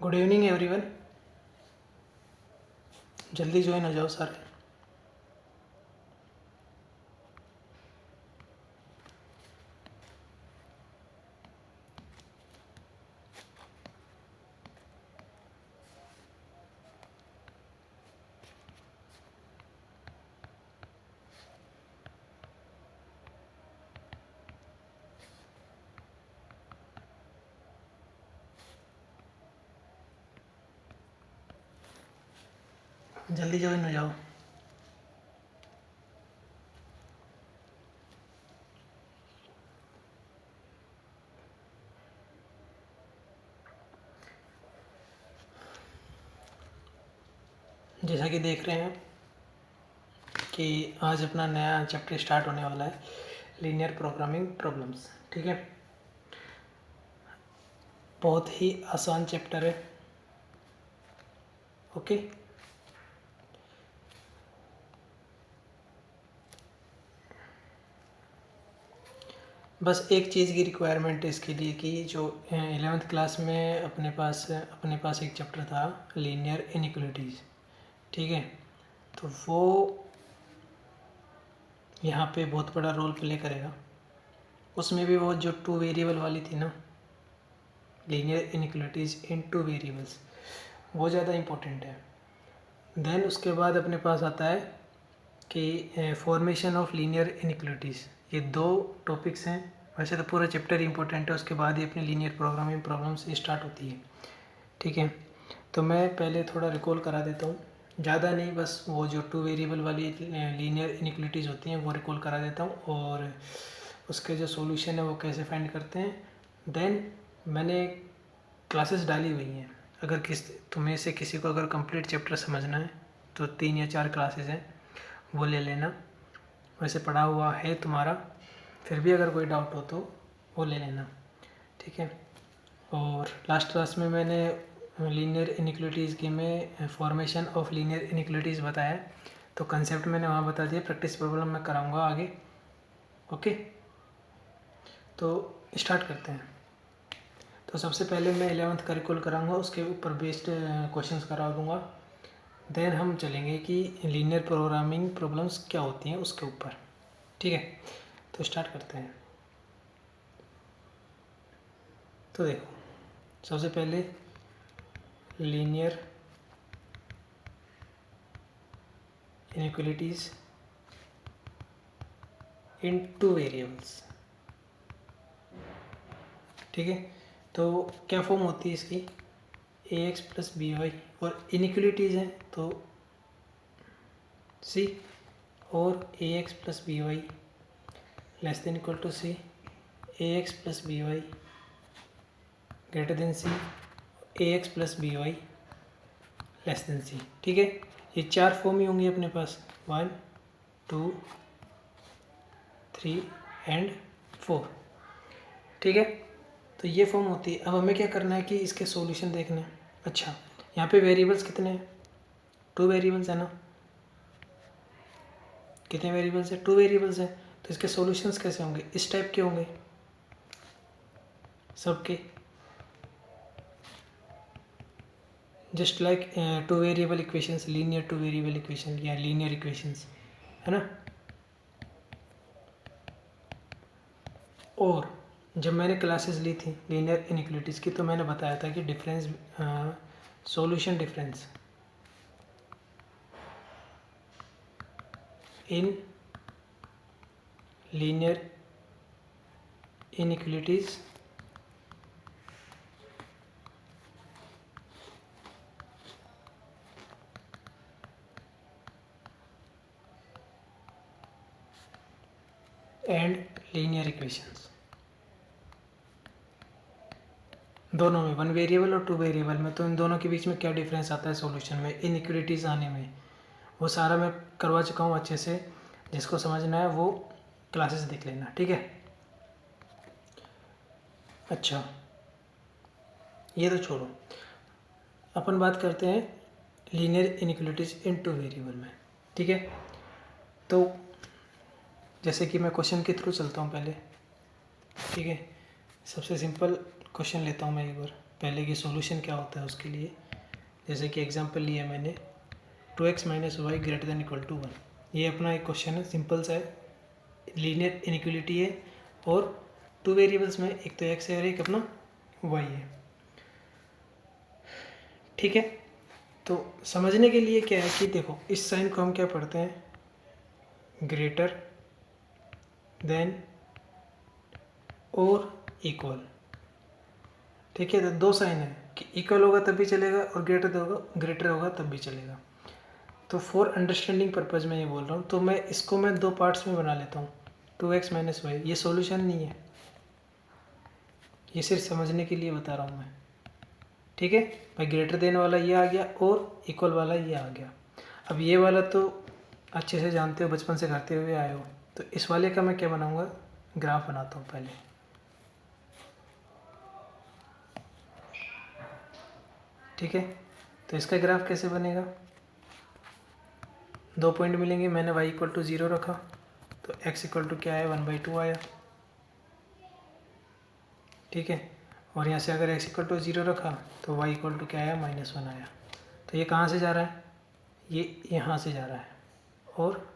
Good evening everyone. जल्दी join हो जाओ सारे। जल्दी ज्वाइन हो जाओ। जैसा कि देख रहे हैं कि आज अपना नया चैप्टर स्टार्ट होने वाला है, लीनियर प्रोग्रामिंग प्रॉब्लम्स। ठीक है, बहुत ही आसान चैप्टर है। ओके, बस एक चीज़ की रिक्वायरमेंट है इसके लिए कि जो 11th क्लास में अपने पास एक चैप्टर था लीनियर इनइक्वालिटीज़। ठीक है, तो वो यहाँ पे बहुत बड़ा रोल प्ले करेगा। उसमें भी वो जो 2 वेरिएबल वाली थी ना, लीनियर इनइक्वालिटीज़ इन 2 वेरिएबल्स, वो ज़्यादा इम्पोर्टेंट है। देन उसके बाद अपने पास आता है कि फॉर्मेशन ऑफ लीनियर इनइक्वालिटीज़। ये 2 टॉपिक्स हैं। वैसे तो पूरा चैप्टर इम्पोर्टेंट है, उसके बाद ही अपनी लीनियर प्रोग्रामिंग प्रॉब्लम्स स्टार्ट होती है। ठीक है, तो मैं पहले थोड़ा रिकॉल करा देता हूँ, ज़्यादा नहीं, बस वो जो 2 वेरिएबल वाली लीनियर इनइक्वालिटीज़ होती हैं वो रिकॉल करा देता हूँ, और उसके जो सॉल्यूशन है वो कैसे फाइंड करते हैं। देन मैंने क्लासेस डाली हुई हैं, अगर तुम्हें से किसी को अगर कंप्लीट चैप्टर समझना है तो 3 या 4 क्लासेस हैं, वो ले लेना। वैसे पढ़ा हुआ है तुम्हारा, फिर भी अगर कोई डाउट हो तो वो ले लेना। ठीक है, और लास्ट क्लास में मैंने लीनियर इनइक्वालिटीज़ के में फॉर्मेशन ऑफ लीनियर इनइक्वालिटीज़ बताया, तो कंसेप्ट मैंने वहाँ बता दिया। प्रैक्टिस प्रॉब्लम मैं कराऊंगा आगे। ओके, तो स्टार्ट करते हैं। तो सबसे पहले मैं 11th का रिकॉल कराऊंगा, उसके ऊपर बेस्ड क्वेश्चंस करा दूंगा। देन हम चलेंगे कि लीनियर प्रोग्रामिंग प्रॉब्लम्स क्या होती हैं उसके ऊपर। ठीक है, तो स्टार्ट करते हैं। तो देखो, सबसे पहले लीनियर इनइक्वालिटीज़ इन 2 वेरिएबल्स। ठीक है, तो क्या फॉर्म होती है इसकी, ax प्लस बी वाई, और इनइक्वालिटीज़ हैं तो सी, और ax plus B Y less than equal to C, ax plus B Y greater than C, ax plus B Y less than C. ठीक है, ये 4 फॉर्म ही होंगे अपने पास, 1 2 3 एंड 4। ठीक है, तो ये फॉर्म होती है। अब हमें क्या करना है कि इसके सॉल्यूशन देखने हैं। अच्छा, यहाँ पे वेरिएबल्स कितने हैं, 2 वेरिएबल्स है ना। कितने वेरिएबल्स है, 2 वेरिएबल्स है, तो इसके सॉल्यूशंस कैसे होंगे, इस टाइप के होंगे सबके, just like 2 variable equations, linear 2 variable equation या लीनियर इक्वेशंस, है ना। और जब मैंने क्लासेस ली थी लीनियर इनइक्वालिटीज़ की, तो मैंने बताया था कि difference, solution difference in linear inequalities and linear equations, दोनों में, 1 वेरिएबल और 2 वेरिएबल में, तो इन दोनों के बीच में क्या डिफरेंस आता है सॉल्यूशन में, इनइक्वालिटीज़ आने में, वो सारा मैं करवा चुका हूँ अच्छे से। जिसको समझना है वो क्लासेस देख लेना। ठीक है, अच्छा ये तो छोड़ो, अपन बात करते हैं लीनियर इनइक्वालिटीज़ इन 2 वेरिएबल में। ठीक है, तो जैसे कि मैं क्वेश्चन के थ्रू चलता हूँ पहले। ठीक है, सबसे सिंपल क्वेश्चन लेता हूँ मैं एक बार। पहले कि सॉल्यूशन क्या होता है उसके लिए। जैसे कि एग्जांपल लिया मैंने 2x माइनस वाई ग्रेटर देन इक्वल टू 1। ये अपना एक क्वेश्चन है, सिंपल सा है, लीनियर इनइक्वलिटी है और टू वेरिएबल्स में एक तो x है और एक अपना y है। ठीक है, तो समझने के लिए क्या है कि देखो इस साइन को हम क्या पढ़ते हैं, ग्रेटर देन और इक्वल। ठीक है, तो दो साइन है कि इक्वल होगा तब भी चलेगा और ग्रेटर होगा तब भी चलेगा। तो फॉर अंडरस्टैंडिंग पर्पज़ में ये बोल रहा हूँ, तो मैं इसको मैं दो पार्ट्स में बना लेता हूँ। 2x माइनस वाई ये सॉल्यूशन नहीं है, ये सिर्फ समझने के लिए बता रहा हूँ मैं। ठीक है भाई, ग्रेटर देन वाला ये आ गया और इक्वल वाला ये आ गया। अब ये वाला तो अच्छे से जानते हो, बचपन से करते हुए आए हो। तो इस वाले का मैं क्या बनाऊँगा, ग्राफ बनाता हूँ पहले। ठीक है, तो इसका ग्राफ कैसे बनेगा, दो पॉइंट मिलेंगे, मैंने y इक्वल टू 0 रखा तो x इक्वल टू क्या है 1/2 आया। ठीक है, और यहाँ से अगर x इक्वल टू 0 रखा तो y इक्वल टू क्या आया -1 आया। तो ये कहाँ से जा रहा है, ये यहाँ से जा रहा है और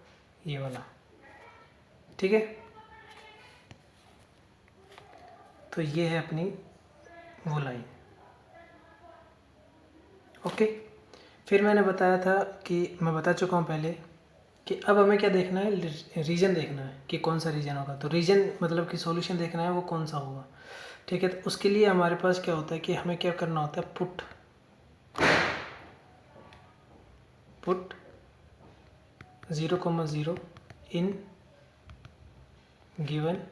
ये वाला। ठीक है, तो ये है अपनी वो लाइन। ओके, फिर मैंने बताया था कि मैं बता चुका हूँ पहले कि अब हमें क्या देखना है, रीजन देखना है कि कौन सा रीजन होगा। तो रीजन मतलब कि सॉल्यूशन देखना है वो कौन सा होगा। ठीक है, तो उसके लिए हमारे पास क्या होता है कि हमें क्या करना होता है, put 0,0 in given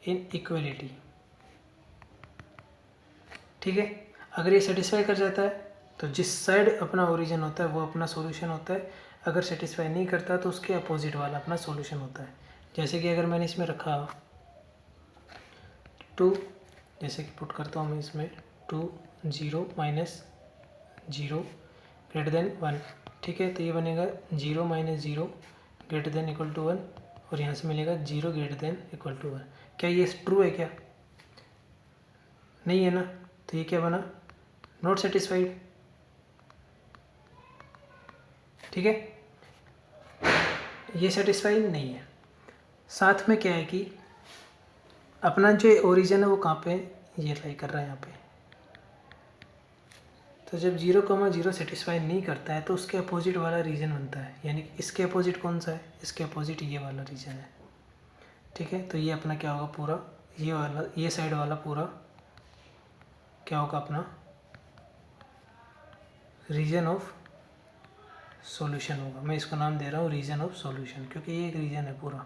in equality. ठीक है, अगर ये सेटिस्फाई कर जाता है तो जिस साइड अपना ओरिजिन होता है वो अपना सॉल्यूशन होता है। अगर सेटिस्फाई नहीं करता तो उसके अपोजिट वाला अपना सॉल्यूशन होता है। जैसे कि अगर मैंने इसमें रखा 2, जैसे कि पुट करता हूँ मैं इसमें 2 0 माइनस 0 ग्रेटर देन 1। ठीक है, तो ये बनेगा 0 minus 0 greater than equal to 1 और यहाँ से मिलेगा 0 ग्रेटर देन इक्वल टू 1। क्या ये ट्रू है, क्या नहीं है ना, तो ये क्या बना, नॉट सेटिस्फाइड। ठीक है, ये सेटिस्फाइड नहीं है। साथ में क्या है कि अपना जो ओरिजिन है वो कहाँ पे, ये लाई कर रहा है यहाँ पे। तो जब 0,0 सेटिस्फाई नहीं करता है तो उसके अपोजिट वाला रीजन बनता है, यानी कि इसके अपोजिट कौन सा है, इसके अपोजिट ये वाला रीजन है। ठीक है, तो ये अपना क्या होगा, पूरा ये वाला, ये साइड वाला पूरा क्या होगा, अपना रीजन ऑफ सॉल्यूशन होगा। मैं इसको नाम दे रहा हूँ रीजन ऑफ सॉल्यूशन, क्योंकि ये एक रीजन है पूरा।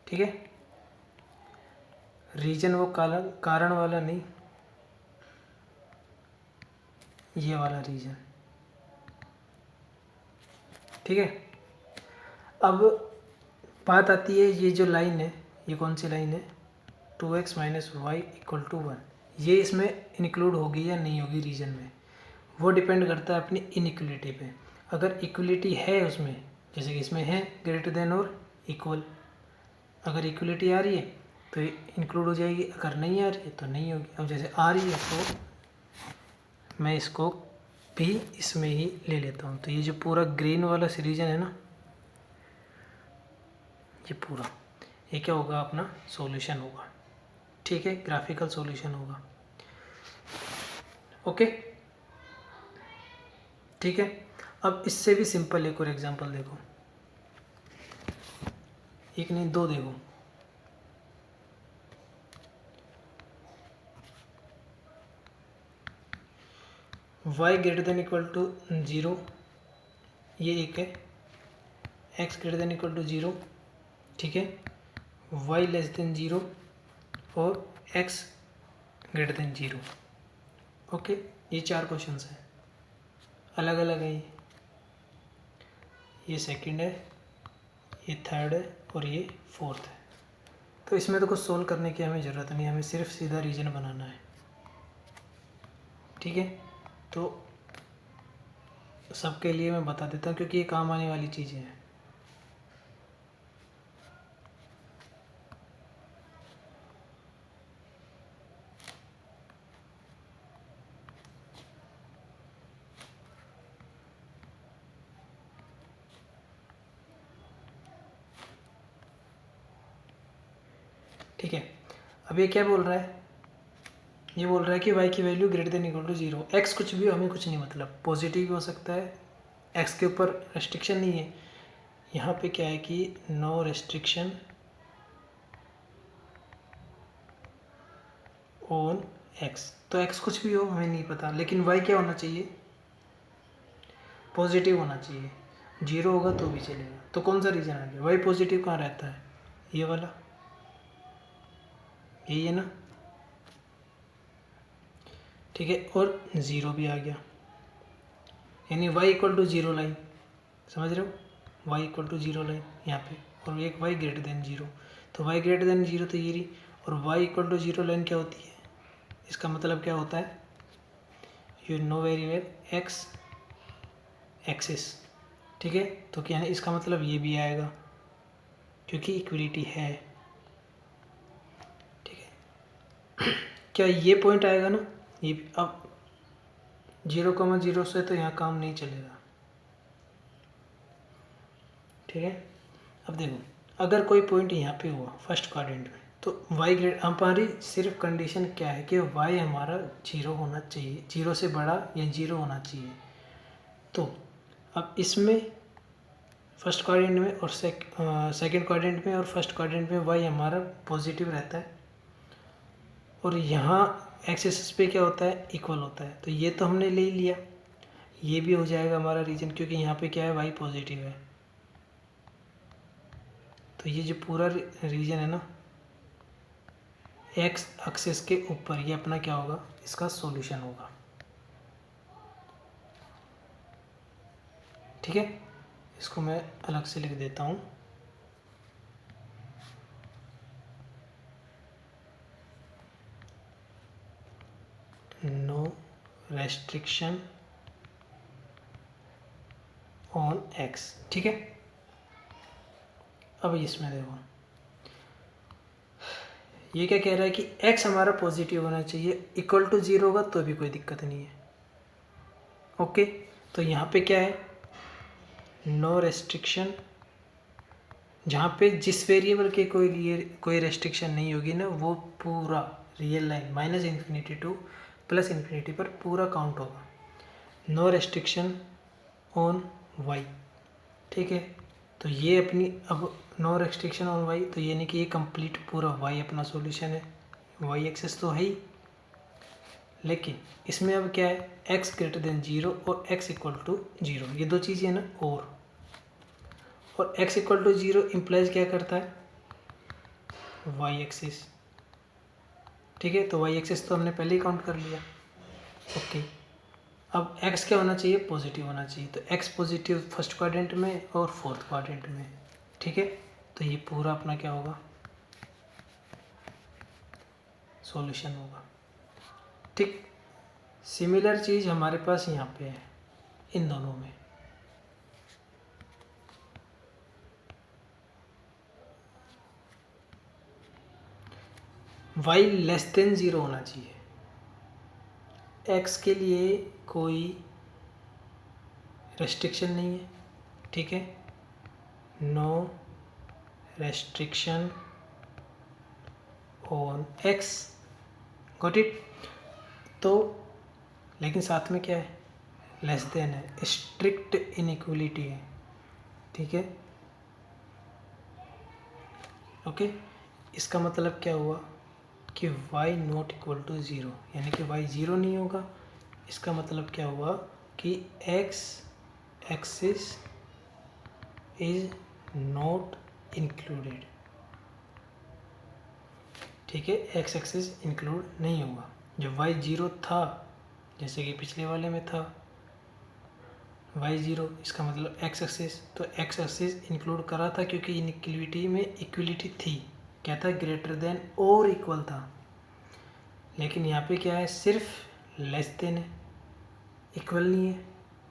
ठीक है, रीजन वो कारण वाला नहीं, ये वाला रीजन। ठीक है, अब बात आती है ये जो लाइन है, ये कौन सी लाइन है, 2x minus Y equal to 1। ये इसमें इंक्लूड होगी या नहीं होगी रीजन में, वो डिपेंड करता है अपनी इनइक्वलिटी पे। अगर इक्वलिटी है उसमें, जैसे कि इसमें है ग्रेटर देन और इक्वल, अगर इक्वलिटी आ रही है तो ये इंक्लूड हो जाएगी, अगर नहीं आ रही है तो नहीं होगी। अब जैसे आ रही है तो मैं इसको भी इसमें ही ले लेता हूँ। तो ये जो पूरा ग्रीन वाला रीजन है ना, ये पूरा, ये क्या होगा, अपना सॉल्यूशन होगा। ठीक है, ग्राफिकल सॉल्यूशन होगा। ओके, ठीक है, अब इससे भी सिंपल एक और एग्जांपल देखो, एक नहीं दो देखो। y greater than equal to 0, ये एक है, x greater than equal to 0। ठीक है, y लेस देन 0 और x ग्रेटर देन 0। ओके, ये चार क्वेश्चंस हैं, अलग अलग है। ये सेकंड है, ये थर्ड है और ये फोर्थ है। तो इसमें तो कुछ सोल्व करने की हमें ज़रूरत नहीं, हमें सिर्फ सीधा रीजन बनाना है। ठीक है, तो सबके लिए मैं बता देता हूँ क्योंकि ये काम आने वाली चीज़ें हैं। ठीक है। अब ये क्या बोल रहा है, ये बोल रहा है कि y की value greater than equal to 0। x कुछ भी हो, हमें कुछ नहीं मतलब, पॉजिटिव भी हो सकता है, x के ऊपर रेस्ट्रिक्शन नहीं है। यहाँ पे क्या है कि नो रेस्ट्रिक्शन ऑन x, तो x कुछ भी हो हमें नहीं पता, लेकिन y क्या होना चाहिए, पॉजिटिव होना चाहिए। 0 होगा तो भी चलेगा। तो कौन सा रीजन आ गया, y पॉजिटिव कहाँ रहता है, ये वाला, यही है ना, ठीक है। और 0 भी आ गया, यानी y इक्वल टू 0 लाइन, समझ रहे हो, y इक्वल टू 0 लाइन यहाँ पे, और एक y ग्रेटर देन 0, तो y ग्रेटर देन 0 तो ये रही, और y इक्वल टू 0 लाइन क्या होती है, इसका मतलब क्या होता है, you know very well x axis, ठीक है। तो क्या है, इसका मतलब ये भी आएगा क्योंकि इक्वलिटी है, ठीक है। क्या ये पॉइंट आएगा ना, ये भी। अब 0,0 से तो यहाँ काम नहीं चलेगा, ठीक है। अब देखो, अगर कोई पॉइंट यहाँ पे हुआ फर्स्ट क्वाड्रेंट में, तो y ग्रेड, हमारी सिर्फ कंडीशन क्या है कि y हमारा 0 होना चाहिए, 0 से बड़ा या 0 होना चाहिए। तो अब इसमें फर्स्ट क्वाड्रेंट में और सेकंड क्वाड्रेंट में और फर्स्ट क्वाड्रेंट में y हमारा पॉजिटिव रहता है, और यहाँ एक्सिस पे क्या होता है, इक्वल होता है। तो ये तो हमने ले लिया, ये भी हो जाएगा हमारा रीजन, क्योंकि यहाँ पे क्या है, y पॉजिटिव है। तो ये जो पूरा रीजन है ना x एक्सिस के ऊपर, ये अपना क्या होगा, इसका सॉल्यूशन होगा, ठीक है। इसको मैं अलग से लिख देता हूँ, नो रेस्ट्रिक्शन ऑन x, ठीक है। अब इसमें देखो, ये क्या कह रहा है कि x हमारा पॉजिटिव होना चाहिए, इक्वल टू 0 होगा तो भी कोई दिक्कत नहीं है, ओके। तो यहाँ पे क्या है, नो रेस्ट्रिक्शन, जहाँ पे जिस वेरिएबल के कोई रेस्ट्रिक्शन नहीं होगी ना, वो पूरा रियल लाइन -∞ टू +∞ पर पूरा काउंट होगा। नो रेस्ट्रिक्शन ऑन y, ठीक है। तो ये अपनी, अब नो रेस्ट्रिक्शन ऑन y, तो ये नहीं कि ये कंप्लीट पूरा y अपना सॉल्यूशन है, y एक्सेस तो है ही, लेकिन इसमें अब क्या है, x ग्रेटर देन 0 और x इक्वल टू 0, ये दो चीज़ें हैं ना, और x इक्वल टू 0 इम्प्लाइज क्या करता है, y एक्सिस, ठीक है। तो y एक्सिस तो हमने पहले ही काउंट कर लिया, ओके। अब x क्या होना चाहिए, पॉजिटिव होना चाहिए, तो x पॉजिटिव फर्स्ट क्वाड्रेंट में और फोर्थ क्वाड्रेंट में, ठीक है। तो ये पूरा अपना क्या होगा, सॉल्यूशन होगा, ठीक। सिमिलर चीज़ हमारे पास यहाँ पे है इन दोनों में, y लेस देन 0 होना चाहिए, x के लिए कोई रेस्ट्रिक्शन नहीं है, ठीक है, no restriction on x, got it. तो लेकिन साथ में क्या है, लेस देन है, स्ट्रिक्ट इनइक्वलिटी है, ठीक है, ओके। इसका मतलब क्या हुआ कि y नॉट इक्वल टू 0, यानी कि y 0 नहीं होगा। इसका मतलब क्या हुआ कि x axis is not included, ठीक है, x एक्सिस इंक्लूड नहीं होगा। जब y 0 था, जैसे कि पिछले वाले में था y 0, इसका मतलब x एक्सिस, तो x एक्सिस इंक्लूड करा था क्योंकि इनइक्वलिटी में इक्वलिटी थी, क्या था, ग्रेटर देन और इक्वल था। लेकिन यहाँ पे क्या है, सिर्फ लेस देन है, इक्वल नहीं है,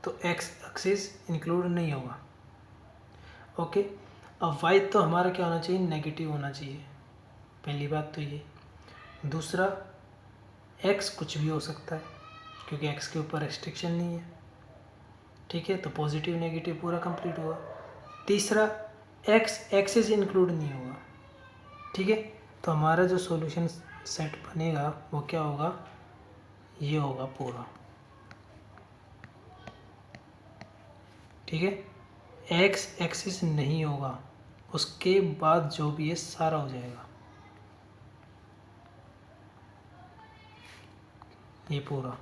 तो x एक्सिस इंक्लूड नहीं होगा, ओके। अब y तो हमारा क्या होना चाहिए, नेगेटिव होना चाहिए, पहली बात तो ये। दूसरा, x कुछ भी हो सकता है क्योंकि x के ऊपर रेस्ट्रिक्शन नहीं है, ठीक है। तो पॉजिटिव नेगेटिव पूरा कंप्लीट हुआ। तीसरा, x एक्सिस इंक्लूड नहीं होगा, ठीक है। तो हमारा जो सॉल्यूशन सेट बनेगा वो क्या होगा, ये होगा पूरा, ठीक है। एक्स एक्सिस नहीं होगा, उसके बाद जो भी है सारा हो जाएगा ये पूरा,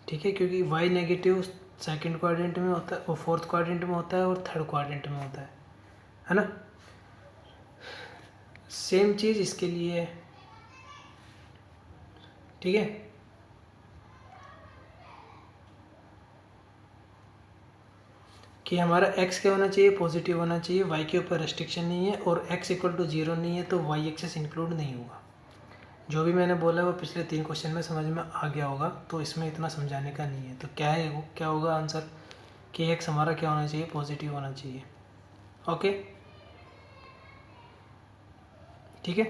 ठीक है। क्योंकि वाई नेगेटिव सेकंड क्वाड्रेंट में होता है और फोर्थ क्वाड्रेंट में होता है और थर्ड क्वाड्रेंट में होता है ना। सेम चीज़ इसके लिए है, ठीक है। कि हमारा x क्या होना चाहिए, पॉजिटिव होना चाहिए, y के ऊपर रेस्ट्रिक्शन नहीं है और x इक्वल टू 0 नहीं है तो y एक्सेस इंक्लूड नहीं होगा। जो भी मैंने बोला वो पिछले 3 क्वेश्चन में समझ में आ गया होगा, तो इसमें इतना समझाने का नहीं है। तो क्या है वो, क्या होगा आंसर कि x हमारा क्या होना चाहिए, पॉजिटिव होना चाहिए। ओके, ठीक है।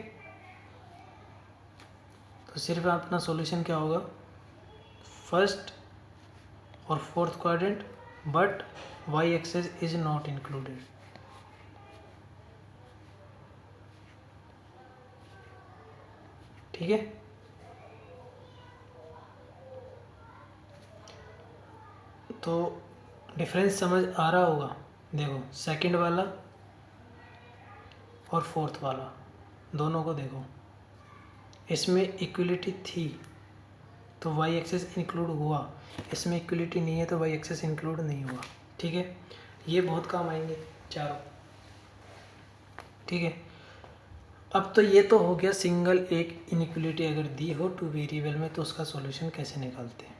तो सिर्फ अपना सॉल्यूशन क्या होगा, फर्स्ट और fourth quadrant but y axis is not included, ठीक है। तो डिफरेंस समझ आ रहा होगा। देखो सेकंड वाला और फोर्थ वाला दोनों को देखो, इसमें इक्वलिटी थी तो वाई एक्सेस इंक्लूड हुआ, इसमें इक्वलिटी नहीं है तो वाई एक्सेस इंक्लूड नहीं हुआ, ठीक है। ये बहुत काम आएंगे चारों, ठीक है। अब तो ये तो हो गया सिंगल एक इनइक्वलिटी अगर दी हो टू वेरिएबल में तो उसका सॉल्यूशन कैसे निकालते हैं,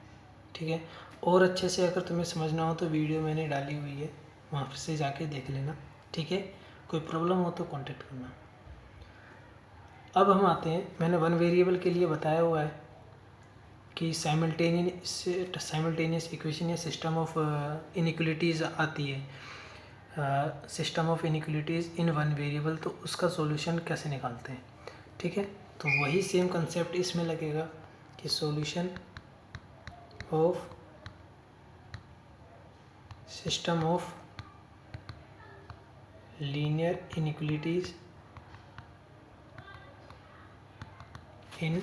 ठीक है। और अच्छे से अगर तुम्हें समझना हो तो वीडियो मैंने डाली हुई है, वहाँ से जाके देख लेना, ठीक है। कोई प्रॉब्लम हो तो कांटेक्ट करना। अब हम आते हैं, मैंने वन वेरिएबल के लिए बताया हुआ है कि साइमल्टेनियस इक्वेशन या सिस्टम ऑफ इनइक्वलिटीज़ आती है, system of inequalities in one variable, तो उसका सॉल्यूशन कैसे निकालते हैं, ठीक है। तो वही सेम कंसेप्ट इसमें लगेगा कि solution of system of linear inequalities in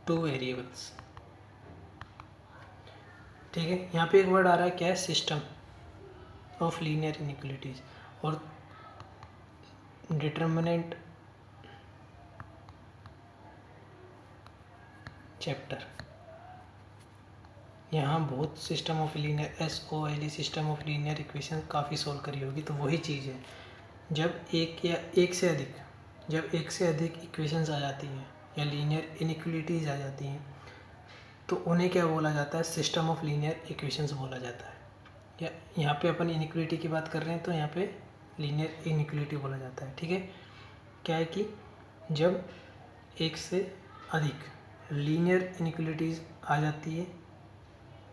two variables, ठीक है। यहाँ पे एक वर्ड आ रहा है क्या है, सिस्टम ऑफ लीनियर इनइक्वलिटीज़, और डिटर्मिनेंट चैप्टर। यहाँ बहुत system of linear SOLE system of linear equation काफ़ी सॉल्व करी होगी। तो वही चीज़ है, जब एक या एक से अधिक इक्वेशंस आ जाती हैं या लीनियर इनइक्वलिटीज़ आ जाती हैं तो उन्हें क्या बोला जाता है, सिस्टम ऑफ लीनियर इक्वेशंस बोला जाता है। या यहाँ पे अपन इनइक्वलिटी की बात कर रहे हैं तो यहाँ पे लीनियर इनइक्वलिटी बोला जाता है, ठीक है। क्या है कि जब एक से अधिक लीनियर इनइक्वलिटीज़ आ जाती है,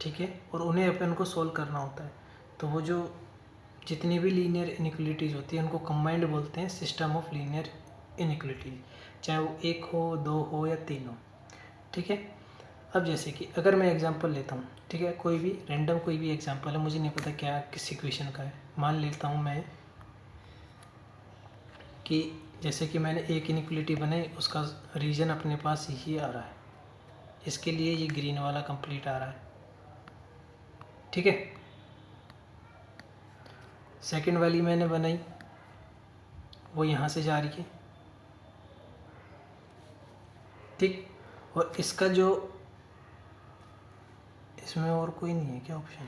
ठीक है, और उन्हें अपन को सॉल्व करना होता है, तो वो जो जितनी भी लीनियर इनइक्वलिटीज़ होती है उनको कंबाइंड बोलते हैं सिस्टम ऑफ लीनियर इनइक्वलिटीज़, चाहे वो एक हो, दो हो या तीन हो, ठीक है। अब जैसे कि अगर मैं एग्जांपल लेता हूँ, ठीक है, कोई भी रैंडम कोई भी एग्जांपल है, मुझे नहीं पता क्या किस इक्वेशन का है, मान लेता हूँ मैं कि जैसे कि मैंने एक इनइक्वलिटी बनाई, उसका रीजन अपने पास यही आ रहा है, इसके लिए ये ग्रीन वाला कंप्लीट आ रहा है, ठीक है। सेकंड वाली मैंने बनाई, वो यहाँ से जा रही है, ठीक। और इसका जो इसमें और कोई नहीं है क्या ऑप्शन,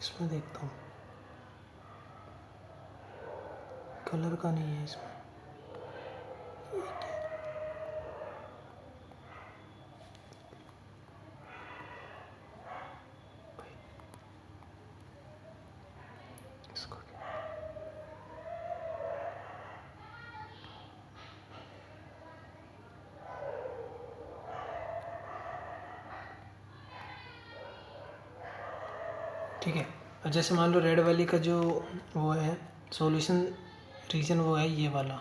इसमें देखता हूँ, कलर का नहीं है इसमें, इसको ठीक है। अब जैसे मान लो रेड वाली का जो वो है सॉल्यूशन रीजन, वो है ये वाला,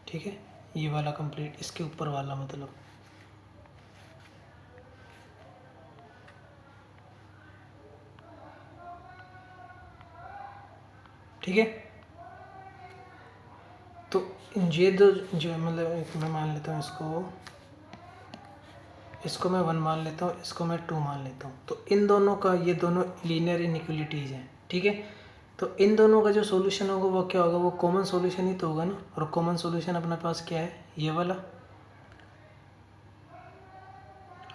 ठीक है, ये वाला कंप्लीट, इसके ऊपर वाला मतलब, ठीक है। तो ये दो जो मतलब एक मैं मान लेता हूँ इसको मैं 1 मान लेता हूँ, इसको मैं 2 मान लेता हूँ। तो इन दोनों का, ये दोनों लीनियर इनइक्वलिटीज़ हैं, ठीक है। तो इन दोनों का जो सॉल्यूशन होगा वो क्या होगा, वो कॉमन सॉल्यूशन ही तो होगा ना। और कॉमन सॉल्यूशन अपने पास क्या है, ये वाला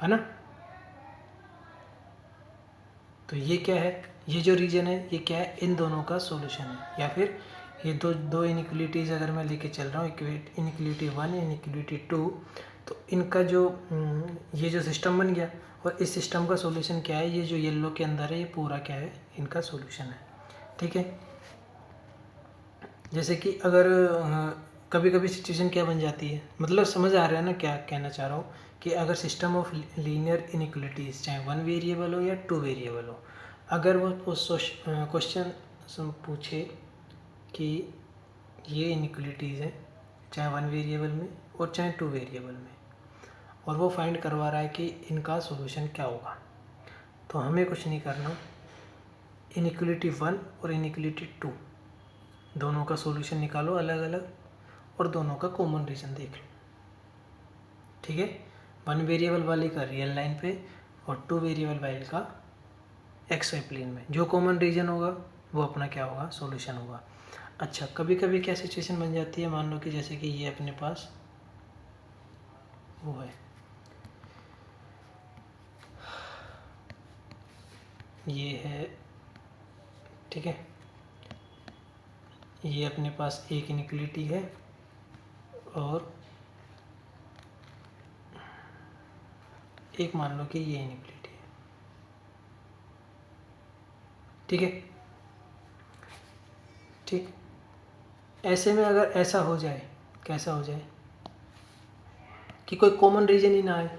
है ना। तो ये क्या है, ये जो रीजन है ये क्या है, इन दोनों का सॉल्यूशन है। या फिर ये दो इनइक्वलिटीज़ अगर मैं लेके चल रहा हूँ, इनइक्वलिटी 1 इनइक्वलिटी 2, तो इनका जो ये जो सिस्टम बन गया, और इस सिस्टम का सॉल्यूशन क्या है, ये जो येलो के अंदर है ये पूरा क्या है, इनका सॉल्यूशन है, ठीक है। जैसे कि अगर कभी कभी सिचुएशन क्या बन जाती है, मतलब समझ आ रहा है ना क्या कहना चाह रहा हूँ, कि अगर सिस्टम ऑफ लीनियर इनइक्वलिटीज़ चाहे 1 वेरिएबल हो या 2 वेरिएबल हो, अगर वो क्वेश्चन पूछे कि ये इनइक्वलिटीज़ हैं चाहे 1 वेरिएबल में और चाहे 2 वेरिएबल में, और वो फाइंड करवा रहा है कि इनका सॉल्यूशन क्या होगा, तो हमें कुछ नहीं करना, इनइक्वलिटी 1 और इनइक्वलिटी 2 दोनों का सॉल्यूशन निकालो अलग अलग, और दोनों का कॉमन रीजन देख लो, ठीक है। 1 वेरिएबल वाले का रियल लाइन पे और 2 वेरिएबल वाले का एक्स वाई प्लेन में, जो कॉमन रीजन होगा वो अपना क्या होगा, सॉल्यूशन होगा। अच्छा, कभी कभी क्या सिचुएशन बन जाती है, मान लो कि जैसे कि ये अपने पास वो है, ये है, ठीक है, ये अपने पास एक इनइक्वलिटी है और एक मान लो कि ये इनइक्वलिटी है, ठीक है, ठीक। ऐसे में अगर ऐसा हो जाए, कैसा हो जाए कि कोई कॉमन रीजन ही ना आए,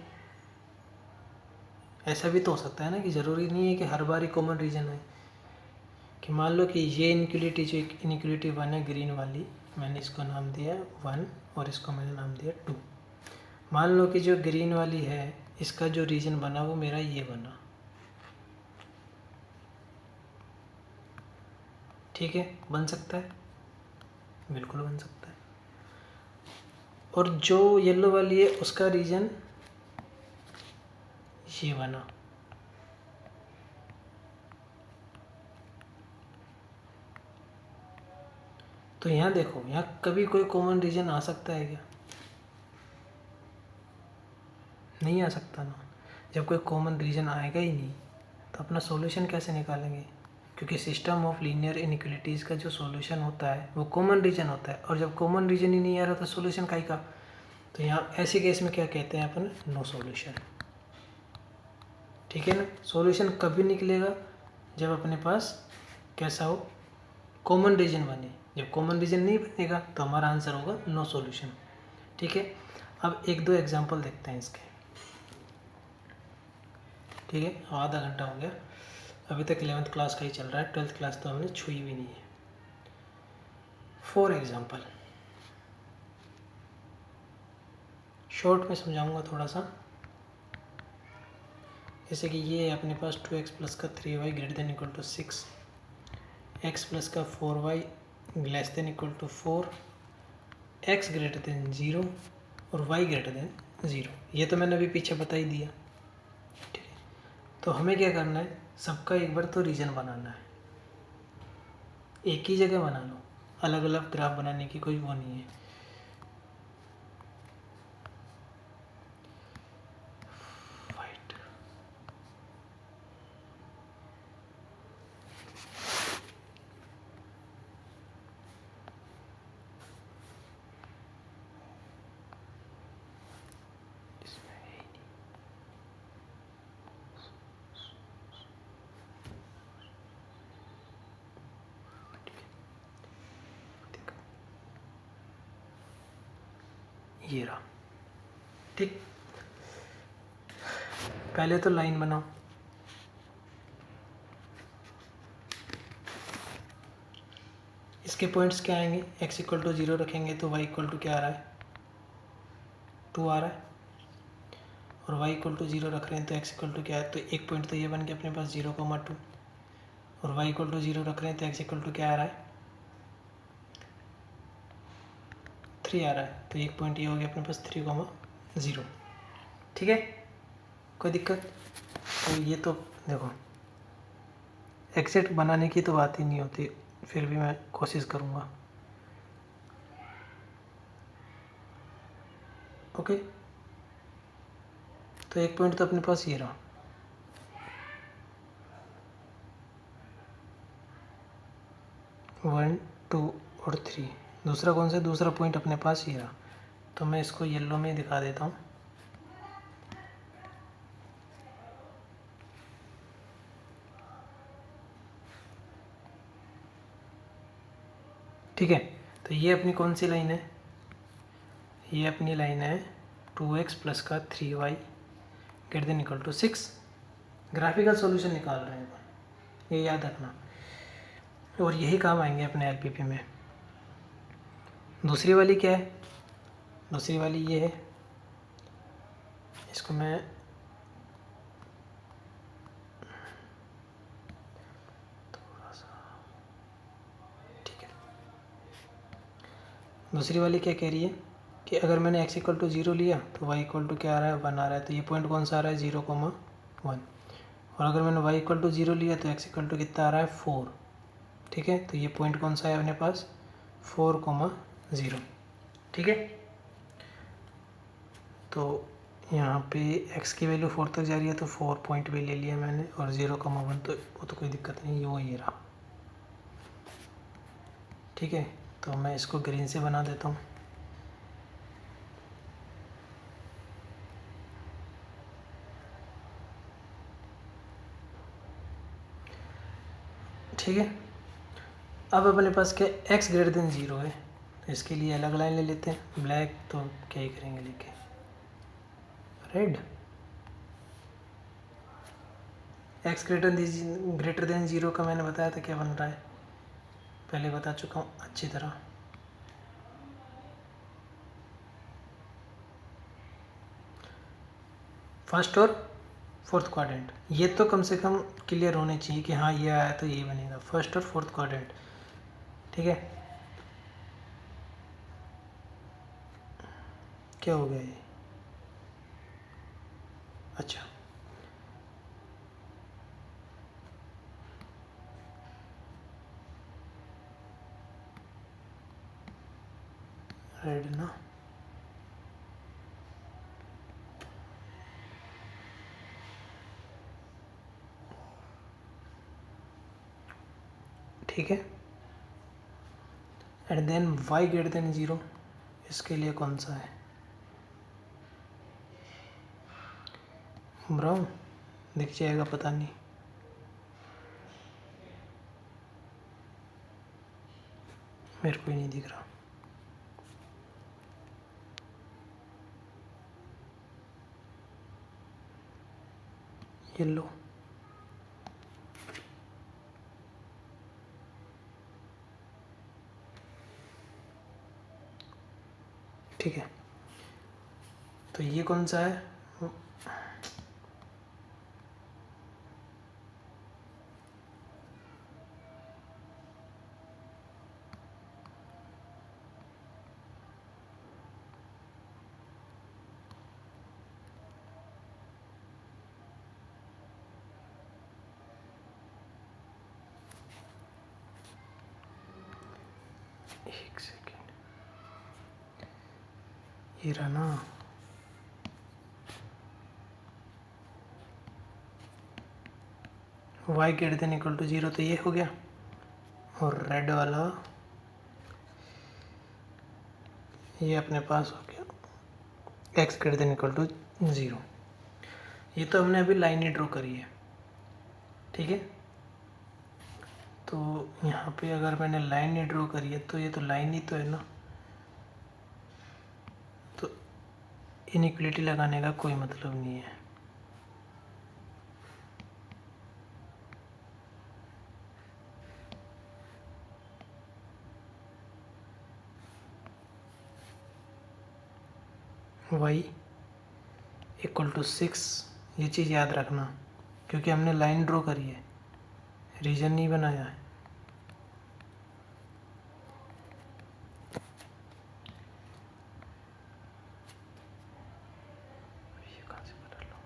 ऐसा भी तो हो सकता है ना, कि ज़रूरी नहीं है कि हर बार ही कॉमन रीजन आए। कि मान लो कि ये इनइक्वलिटी जो इनइक्वलिटी 1 है ग्रीन वाली, मैंने इसको नाम दिया 1 और इसको मैंने नाम दिया 2। मान लो कि जो ग्रीन वाली है इसका जो रीजन बना वो मेरा ये बना, ठीक है, बन सकता है, बिल्कुल बन सकता है। और जो येलो वाली है उसका रीजन ये बना, तो यहाँ देखो, यहाँ कभी कोई कॉमन रीजन आ सकता है क्या, नहीं आ सकता ना। जब कोई कॉमन रीजन आएगा ही नहीं तो अपना सॉल्यूशन कैसे निकालेंगे, क्योंकि सिस्टम ऑफ लीनियर इनइक्वलिटीज़ का जो सॉल्यूशन होता है वो कॉमन रीजन होता है, और जब कॉमन रीजन ही नहीं आ रहा तो सॉल्यूशन काई का। तो यहाँ ऐसे केस में क्या कहते हैं अपन, नो सॉल्यूशन, ठीक है ना। सॉल्यूशन कभी निकलेगा जब अपने पास कैसा हो, कॉमन रीजन बने। जब कॉमन रीजन नहीं बनेगा तो हमारा आंसर होगा नो सॉल्यूशन, ठीक है। अब एक दो एग्जांपल देखते हैं इसके, ठीक है। आधा घंटा हो गया, अभी तक 11th क्लास का ही चल रहा है, 12th क्लास तो हमने छुई भी नहीं है। फॉर एग्जांपल, शॉर्ट में समझाऊंगा थोड़ा सा। जैसे कि ये है अपने पास 2x प्लस का 3y greater than equal to 6, x plus का 4y less than equal to 4, x greater than 0 और y ग्रेटर देन 0। ये तो मैंने अभी पीछे बता ही दिया, ठीक है। तो हमें क्या करना है, सबका एक बार तो रीजन बनाना है, एक ही जगह बना लो, अलग अलग ग्राफ बनाने की कोई वो नहीं है। ये रहा, ठीक। पहले तो लाइन बनाओ, इसके पॉइंट्स क्या आएंगे, x इक्वल टू 0 रखेंगे तो y इक्वल टू क्या आ रहा है, 2 आ रहा है, और y इक्वल टू 0 रख रहे हैं तो x इक्वल टू क्या है, तो एक पॉइंट तो ये बन गया अपने पास 0,2, और y इक्वल टू 0 रख रहे हैं तो x इक्वल टू क्या आ रहा है, 3 आ रहा है, तो एक पॉइंट ये हो गया अपने पास 3,0। ठीक है, कोई दिक्कत। तो ये तो देखो एग्जैक्ट बनाने की तो बात ही नहीं होती, फिर भी मैं कोशिश करूँगा। ओके, तो एक पॉइंट तो अपने पास ये रहा, वन, टू और 3। दूसरा कौन सा, दूसरा पॉइंट अपने पास ये रहा, तो मैं इसको येलो में दिखा देता हूँ। ठीक है, तो ये अपनी कौन सी लाइन है, ये अपनी लाइन है 2x प्लस का 3y greater than equal to 6। Graphical solution निकाल रहे हैं, ये याद रखना, और यही काम आएंगे अपने एलपीपी में। दूसरी वाली क्या है, दूसरी वाली ये है, इसको मैं थोड़ा सा, ठीक है, दूसरी वाली क्या कह रही है कि अगर मैंने x इक्वल टू 0 लिया तो y इक्वल टू क्या आ रहा है, 1 आ रहा है, तो ये पॉइंट कौन सा आ रहा है, 0,1। और अगर मैंने y इक्वल टू 0 लिया तो x इक्वल टू कितना आ रहा है, 4। ठीक है, तो ये पॉइंट कौन सा है अपने पास, 4,0। ठीक है, तो यहाँ पे x की वैल्यू 4 तक जा रही है तो 4 पॉइंट भी ले लिया मैंने, और 0,1 तो वो तो कोई दिक्कत नहीं, वो ये रहा। ठीक है, तो मैं इसको ग्रीन से बना देता हूँ। ठीक है, अब अपने पास क्या, x ग्रेटर देन 0 है, तो इसके लिए अलग लाइन ले लेते हैं। ब्लैक तो क्या ही करेंगे लेके, रेड। x ग्रेटर देन 0 का मैंने बताया था क्या बन रहा है, पहले बता चुका हूँ अच्छी तरह। फर्स्ट और फोर्थ क्वाड्रेंट, ये तो कम से कम क्लियर होने चाहिए कि हाँ ये आया तो ये बनेगा, फर्स्ट और फोर्थ क्वाड्रेंट। ठीक है, क्या हो गया ये, अच्छा रेड ना, ठीक है, and then y greater than 0, इसके लिए कौन सा है, ब्राउन दिख जाएगा, पता नहीं, मेरे को ही नहीं दिख रहा, येलो। ठीक है, तो ये कौन सा है, एक सेकेंड, ये रहा ना, y greater than equal to 0, तो ये हो गया, और रेड वाला ये अपने पास हो गया x greater than equal to 0। ये तो हमने अभी लाइन ही ड्रॉ करी है। ठीक है, तो यहाँ पे अगर मैंने लाइन ही ड्रॉ करी है तो ये तो लाइन ही तो है ना, तो इनइक्वलिटी लगाने का कोई मतलब नहीं है। y इक्वल टू 6, ये चीज़ याद रखना क्योंकि हमने लाइन ड्रॉ करी है, रीजन नहीं बनाया है। ये कहाँ से बदल लो?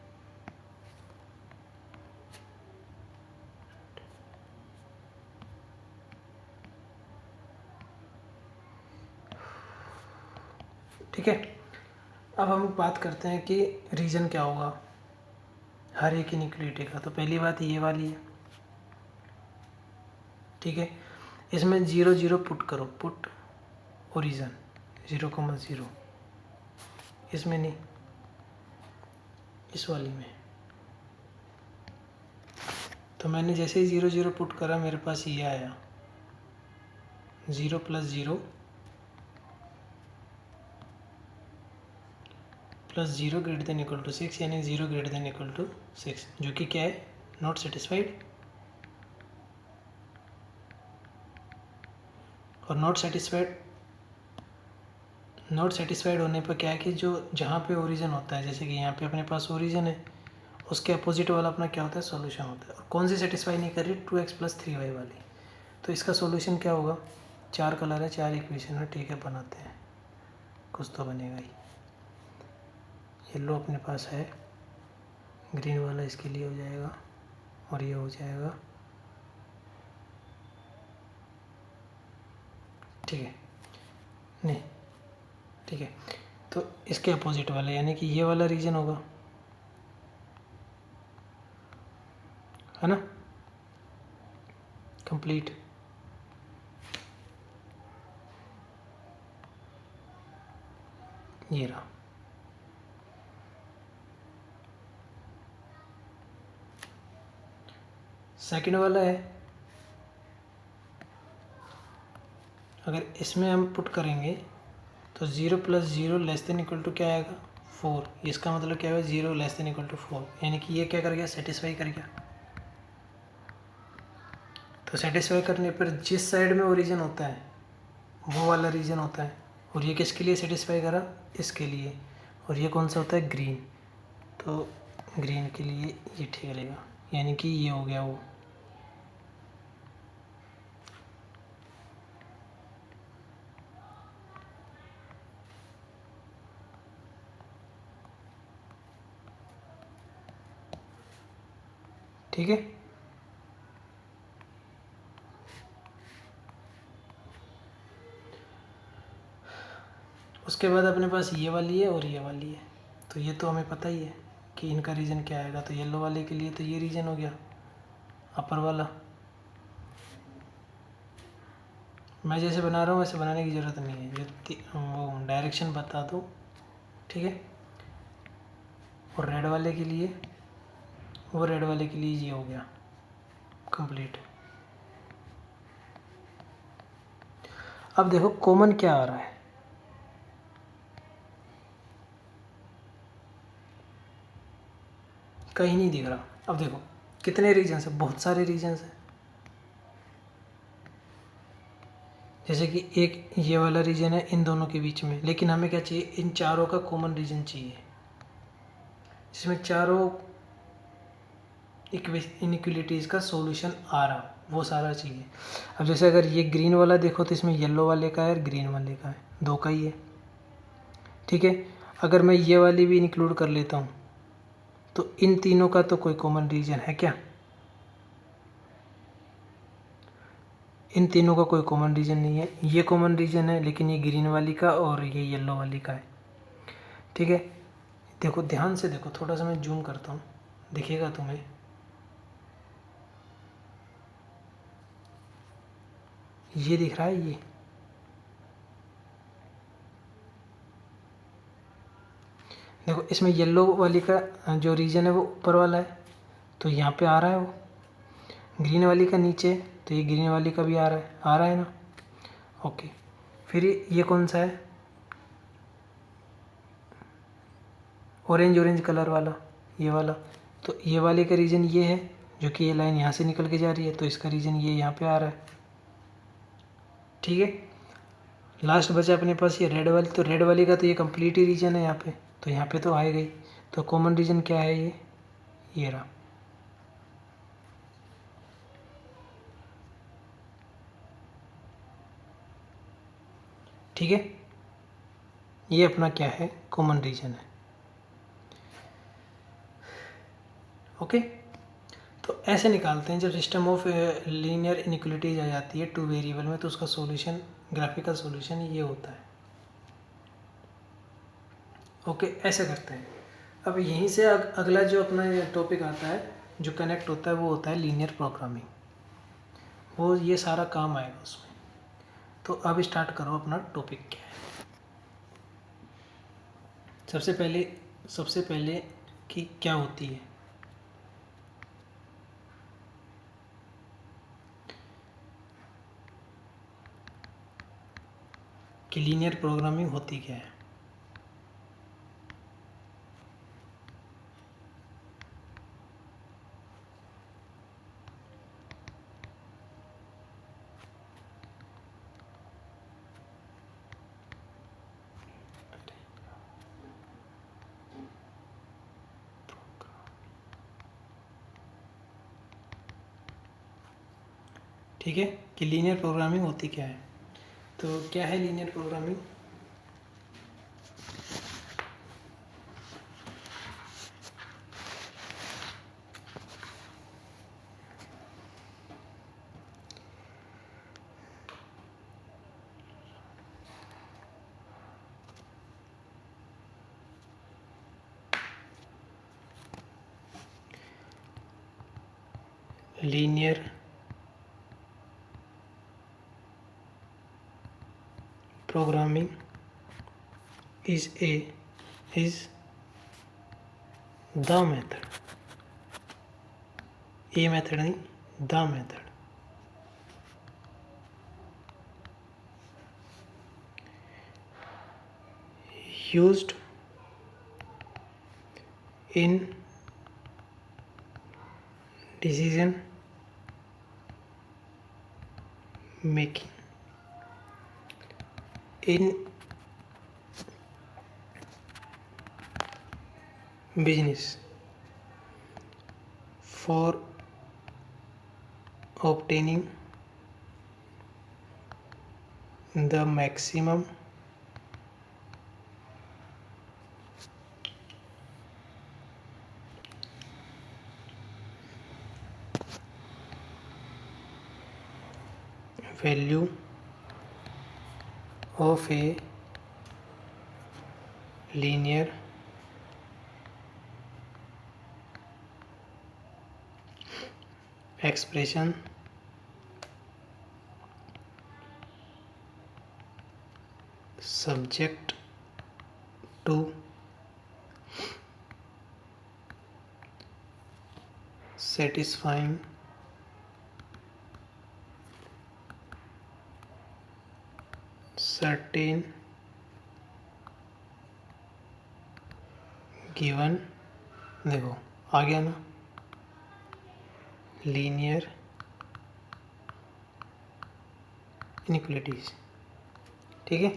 ठीक है, अब हम बात करते हैं कि रीजन क्या होगा हर एक इनइक्वालिटी का। तो पहली बात ये वाली है, ठीक है। इसमें 0 0 पुट करो, पुट ओरिजन 0,0, इसमें नहीं, इस वाली में। तो मैंने जैसे ही 0 0 पुट करा मेरे पास ये आया 0 + 0 + 0 > 6, यानी 0 > 6, जो कि क्या है, नॉट सेटिस्फाइड। और नॉट सेटिस्फाइड होने पर क्या है कि जो जहाँ पे ओरिजिन होता है, जैसे कि यहाँ पे अपने पास ओरिजिन है, उसके अपोजिट वाला अपना क्या होता है, सॉल्यूशन होता है। और कौन सी सेटिस्फाई नहीं कर रही, 2x + 3y वाली। तो इसका सॉल्यूशन क्या होगा, 4 कलर है, 4 इक्वेशन है, ठीक है, बनाते हैं, कुछ तो बनेगा ही। येलो अपने पास है, ग्रीन वाला इसके लिए हो जाएगा, और ये हो जाएगा, ठीक है, नहीं, ठीक है। तो इसके अपोजिट वाला यानी कि ये वाला रीजन होगा, है ना, कंप्लीट। ये रहा, सेकंड वाला है, अगर इसमें हम पुट करेंगे तो 0 + 0 <= क्या आएगा, 4। इसका मतलब क्या है, 0 <= 4, यानी कि ये क्या कर गया, सेटिस्फाई कर गया। तो सेटिस्फाई करने पर जिस साइड में ओरिजिन होता है वो वाला रीजन होता है, और ये किसके लिए सेटिस्फाई करा, इसके लिए। और ये कौन सा होता है, ग्रीन। तो ग्रीन के लिए ये ठीक रहेगा, यानी कि ये हो गया वो। ठीक है, उसके बाद अपने पास ये वाली है और ये वाली है। तो ये तो हमें पता ही है कि इनका रीजन क्या आएगा। तो येलो वाले के लिए तो ये रीजन हो गया अपर वाला। मैं जैसे बना रहा हूँ वैसे बनाने की ज़रूरत नहीं है, जो वो डायरेक्शन बता दो, ठीक है। और रेड वाले के लिए, वो रेड वाले के लिए ये हो गया कंप्लीट। अब देखो कॉमन क्या आ रहा है, कहीं नहीं दिख रहा। अब देखो कितने रीजन्स हैं, बहुत सारे रीजन्स हैं। जैसे कि एक ये वाला रीजन है इन दोनों के बीच में, लेकिन हमें क्या चाहिए, इन चारों का कॉमन रीजन चाहिए जिसमें चारों इनइक्वालिटीज़ का सॉल्यूशन आ रहा, वो सारा चाहिए। अब जैसे अगर ये ग्रीन वाला देखो तो इसमें येलो वाले का है और ग्रीन वाले का है, दो का ही है, ठीक है। अगर मैं ये वाली भी इंक्लूड कर लेता हूँ तो इन तीनों का तो कोई कॉमन रीजन है क्या, इन तीनों का कोई कॉमन रीजन नहीं है। ये कॉमन रीजन है, लेकिन ये ग्रीन वाली का और ये येलो वाली का है, ठीक है। देखो ध्यान से देखो, थोड़ा सा मैं जूम करता हूँ, दिखेगा तुम्हें। ये दिख रहा है, ये देखो, इसमें येलो वाली का जो रीजन है वो ऊपर वाला है, तो यहाँ पे आ रहा है वो। ग्रीन वाली का नीचे, तो ये ग्रीन वाली का भी आ रहा है ना, ओके। फिर ये कौन सा है, ऑरेंज कलर वाला, ये वाला। तो ये वाले का रीजन ये है, जो कि ये लाइन यहाँ से निकल के जा रही है, तो इसका रीजन ये यहाँ पे आ रहा है, ठीक है। लास्ट बचा अपने पास ये रेड वाली, तो रेड वाली का तो ये कंप्लीट ही रीजन है यहाँ पे, तो यहाँ पे तो आएगा ही। तो कॉमन रीजन क्या है, ये रहा। ठीक है, ये अपना क्या है, कॉमन रीजन है। ओके, तो ऐसे निकालते हैं। जब सिस्टम ऑफ लीनियर इनइक्वालिटीज आ जाती है टू वेरिएबल में, तो उसका सॉल्यूशन, ग्राफिकल सॉल्यूशन ये होता है। ओके, ऐसे करते हैं। अब यहीं से अगला जो अपना ये टॉपिक आता है, जो कनेक्ट होता है, वो होता है लीनियर प्रोग्रामिंग। वो ये सारा काम आएगा उसमें। तो अब स्टार्ट करो, अपना टॉपिक क्या है। सबसे पहले कि क्या होती है, कि लीनियर प्रोग्रामिंग होती क्या है। ठीक है, कि लीनियर प्रोग्रामिंग होती क्या है। तो क्या है linear programming. Linear programming is the method, ये मेथड नहीं, the method used in decision making in business for obtaining the maximum value of a linear expression subject to satisfying certain given, देखो आ गया ना, लीनियर इनइक्वालिटीज। ठीक है,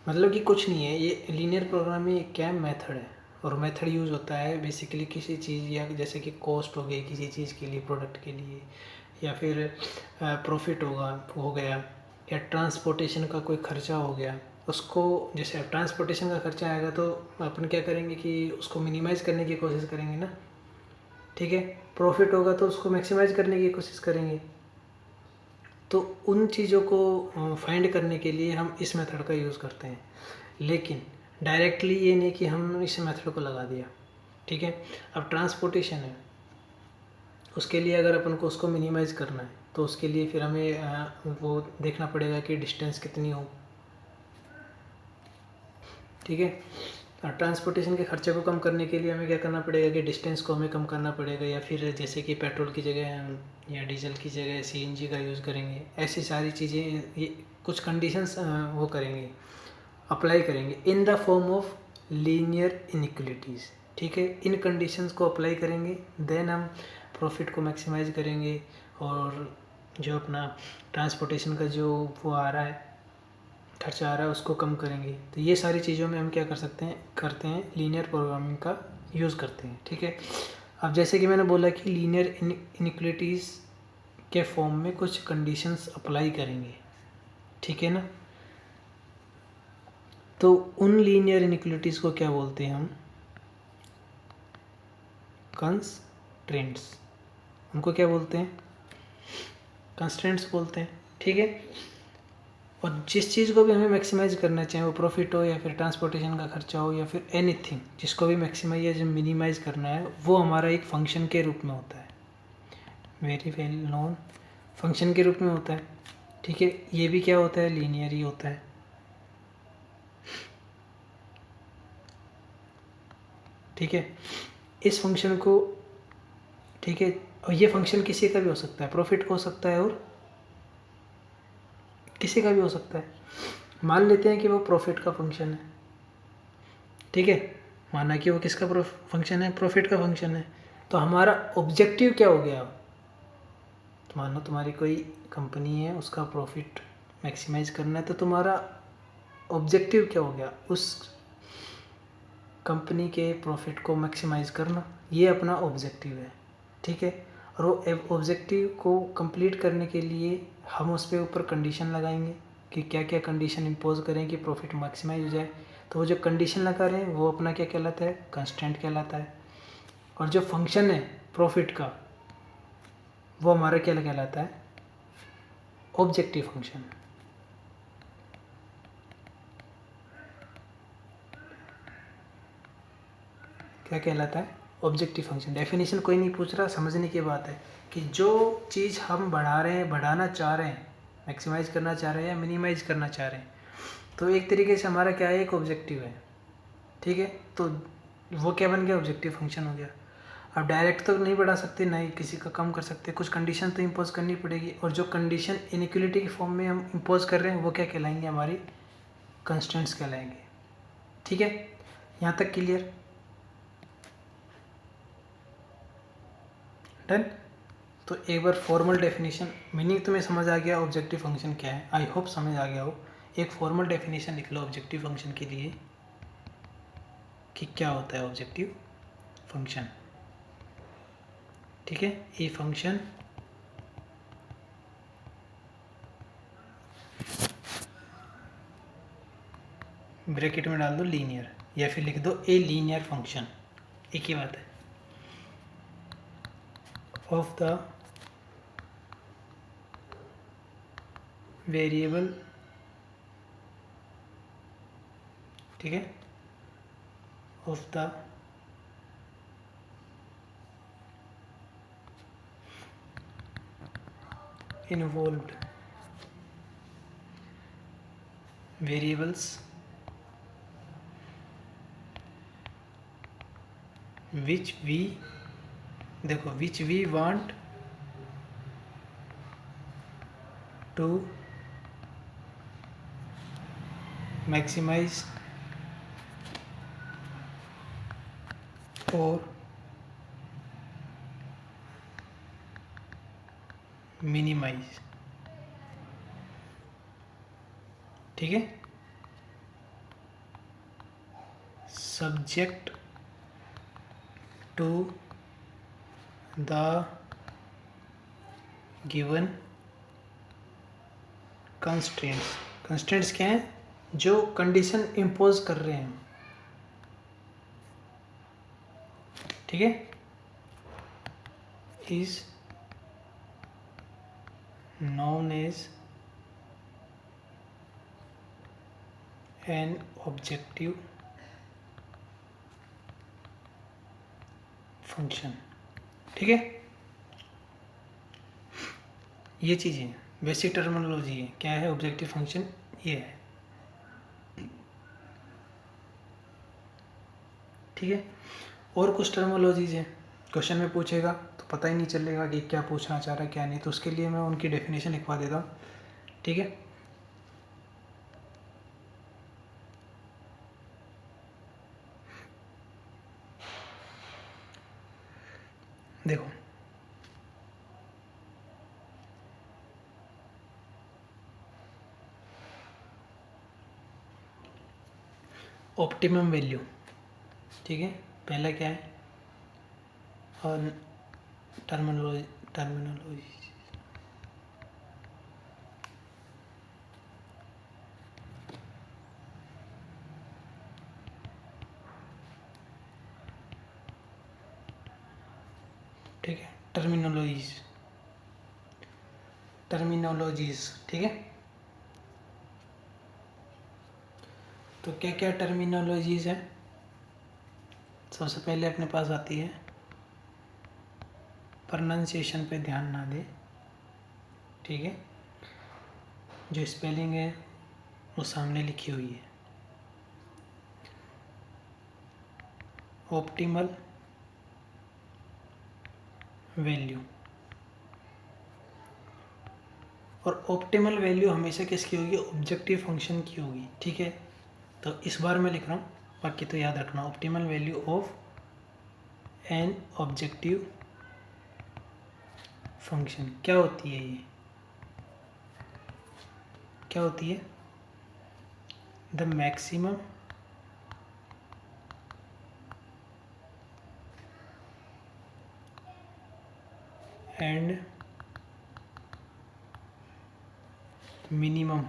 मतलब कि कुछ नहीं है, ये लीनियर प्रोग्रामिंग एक क्या मेथड है, और मेथड यूज़ होता है बेसिकली किसी चीज़, या जैसे कि कॉस्ट हो गई किसी चीज़ के लिए, प्रोडक्ट के लिए, या फिर प्रॉफिट हो गया, या ट्रांसपोर्टेशन का कोई खर्चा हो गया, उसको, जैसे ट्रांसपोर्टेशन का खर्चा आएगा तो अपन क्या करेंगे कि उसको मिनिमाइज़ करने की कोशिश करेंगे ना। ठीक है, प्रॉफिट होगा तो उसको मैक्सिमाइज़ करने की कोशिश करेंगे। तो उन चीज़ों को फाइंड करने के लिए हम इस मेथड का यूज़ करते हैं, लेकिन डायरेक्टली ये नहीं कि हम इस मेथड को लगा दिया। ठीक है, अब ट्रांसपोर्टेशन है, उसके लिए अगर अपन को उसको मिनिमाइज़ करना है तो उसके लिए फिर हमें वो देखना पड़ेगा कि डिस्टेंस कितनी हो। ठीक है, ट्रांसपोर्टेशन के खर्चे को कम करने के लिए हमें क्या करना पड़ेगा कि डिस्टेंस को हमें कम करना पड़ेगा, या फिर जैसे कि पेट्रोल की जगह या डीजल की जगह सीएनजी का यूज़ करेंगे। ऐसी सारी चीज़ें, ये कुछ कंडीशंस वो करेंगे, अप्लाई करेंगे in the form of linear inequalities. ठीक है, इन कंडीशंस को अप्लाई करेंगे, देन हम प्रॉफिट को मैक्सिमाइज करेंगे, और जो अपना ट्रांसपोर्टेशन का जो वो आ रहा है खर्चा आ रहा है उसको कम करेंगे। तो ये सारी चीज़ों में हम क्या करते हैं लीनियर प्रोग्रामिंग का यूज़ करते हैं। ठीक है, अब जैसे कि मैंने बोला कि लीनियर इनिक्वालिटीज़ के फॉर्म में कुछ कंडीशंस अप्लाई करेंगे। ठीक है ना, तो उन लीनियर इनिक्वालिटीज़ को क्या बोलते हैं हम, कंस्ट्रेंट्स। उनको क्या बोलते हैं, कंस्ट्रेंट्स बोलते हैं। ठीक है, और जिस चीज़ को भी हमें मैक्सिमाइज करना चाहे, वो प्रॉफिट हो या फिर ट्रांसपोर्टेशन का खर्चा हो या फिर एनीथिंग, जिसको भी मैक्सिमाइज या मिनिमाइज करना है, वो हमारा एक फंक्शन के रूप में होता है, वेरी वेल नोन फंक्शन के रूप में होता है। ठीक है, ये भी क्या होता है, लीनियर ही होता है। ठीक है, इस फंक्शन को, ठीक है, और ये फंक्शन किसी का भी हो सकता है, प्रॉफिट का हो सकता है और किसी का भी हो सकता है। मान लेते हैं कि वो प्रॉफिट का फंक्शन है। ठीक है, माना कि वो किसका फंक्शन है, प्रॉफिट का फंक्शन है। तो हमारा ऑब्जेक्टिव क्या हो गया, तो मानो तुम्हारी कोई कंपनी है, उसका प्रॉफिट मैक्सिमाइज करना है, तो तुम्हारा ऑब्जेक्टिव क्या हो गया, उस कंपनी के प्रॉफिट को मैक्सिमाइज करना, ये अपना ऑब्जेक्टिव है। ठीक है, और वो ऑब्जेक्टिव को कंप्लीट करने के लिए हम उस पर ऊपर कंडीशन लगाएंगे कि क्या क्या कंडीशन इम्पोज करें कि प्रॉफिट मैक्सिमाइज हो जाए। तो वो जो कंडीशन लगा रहे हैं वो अपना क्या कहलाता है, कंस्ट्रेंट कहलाता है। और जो फंक्शन है प्रॉफिट का, वो हमारा क्या कहलाता है, ऑब्जेक्टिव फंक्शन। क्या कहलाता है, ऑब्जेक्टिव फंक्शन। डेफिनेशन कोई नहीं पूछ रहा, समझने की बात है कि जो चीज़ हम बढ़ा रहे हैं, बढ़ाना चाह रहे हैं, मैक्सिमाइज करना चाह रहे हैं या मिनिमाइज करना चाह रहे हैं, तो एक तरीके से हमारा क्या है, एक ऑब्जेक्टिव है। ठीक है, तो वो क्या बन गया, ऑब्जेक्टिव फंक्शन हो गया। अब डायरेक्ट तो नहीं बढ़ा सकते, ना ही किसी का कम कर सकते, कुछ कंडीशन तो इम्पोज करनी पड़ेगी। और जो कंडीशन इनइक्वलिटी के फॉर्म में हम इम्पोज कर रहे हैं वो क्या कहलाएंगे, हमारी कंस्टेंट्स कहलाएंगे। ठीक है, यहाँ तक क्लियर, डन। तो एक बार फॉर्मल डेफिनेशन, मीनिंग तुम्हें समझ आ गया ऑब्जेक्टिव फंक्शन क्या है, आई होप समझ आ गया हो। एक फॉर्मल डेफिनेशन लिख लो ऑब्जेक्टिव फंक्शन के लिए कि क्या होता है ऑब्जेक्टिव फंक्शन। ठीक है, ए फंक्शन ब्रैकेट में डाल दो लीनियर, या फिर लिख दो ए लीनियर फंक्शन, एक ही बात है, ऑफ द वेरिएबल। ठीक है, of the involved variables which we, देखो which we want to maximise और मिनिमाइज। ठीक है, subject to the given constraints. Constraints क्या हैं, जो कंडीशन इम्पोज कर रहे हैं। ठीक है, is known as an objective function। ठीक है, ये चीज़ें बेसिक टर्मिनोलॉजी है, क्या है ऑब्जेक्टिव फंक्शन, ये है। ठीक है, और कुछ टर्मिनोलॉजीज हैं, क्वेश्चन में पूछेगा तो पता ही नहीं चलेगा कि क्या पूछना चाह रहा है क्या नहीं, तो उसके लिए मैं उनकी डेफिनेशन लिखवा देता हूँ। ठीक है, देखो ऑप्टिमम वैल्यू, ठीक है। पहला क्या है, और टर्मिनोलॉजी ठीक है, टर्मिनोलॉजीज, ठीक है। तो क्या क्या टर्मिनोलॉजीज है, सबसे पहले अपने पास आती है प्रोनाउंसिएशन पे ध्यान ना दे, ठीक है। जो स्पेलिंग है वो सामने लिखी हुई है। ऑप्टिमल वैल्यू, और ऑप्टिमल वैल्यू हमेशा किसकी होगी, ऑब्जेक्टिव फंक्शन की होगी, ठीक है। तो इस बार मैं लिख रहा हूँ, बाकी तो याद रखना। Optimal value of an objective function क्या होती है, ये क्या होती है, the maximum and minimum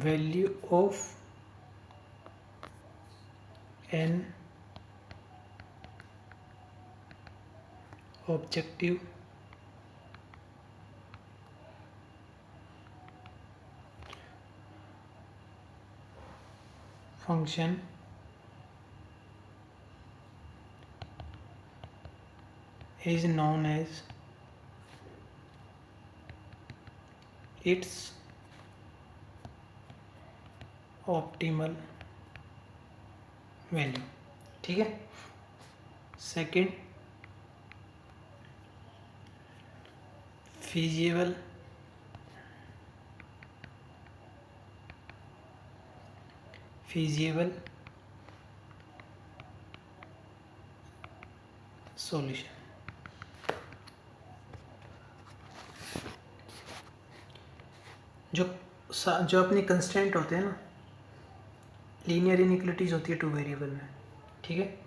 value of an objective function is known as its optimal value, ठीक है। सेकंड, feasible solution, जो अपनी कंस्टेंट होते हैं ना, लीनियर इनइक्वालिटीज होती है टू वेरिएबल में, ठीक है।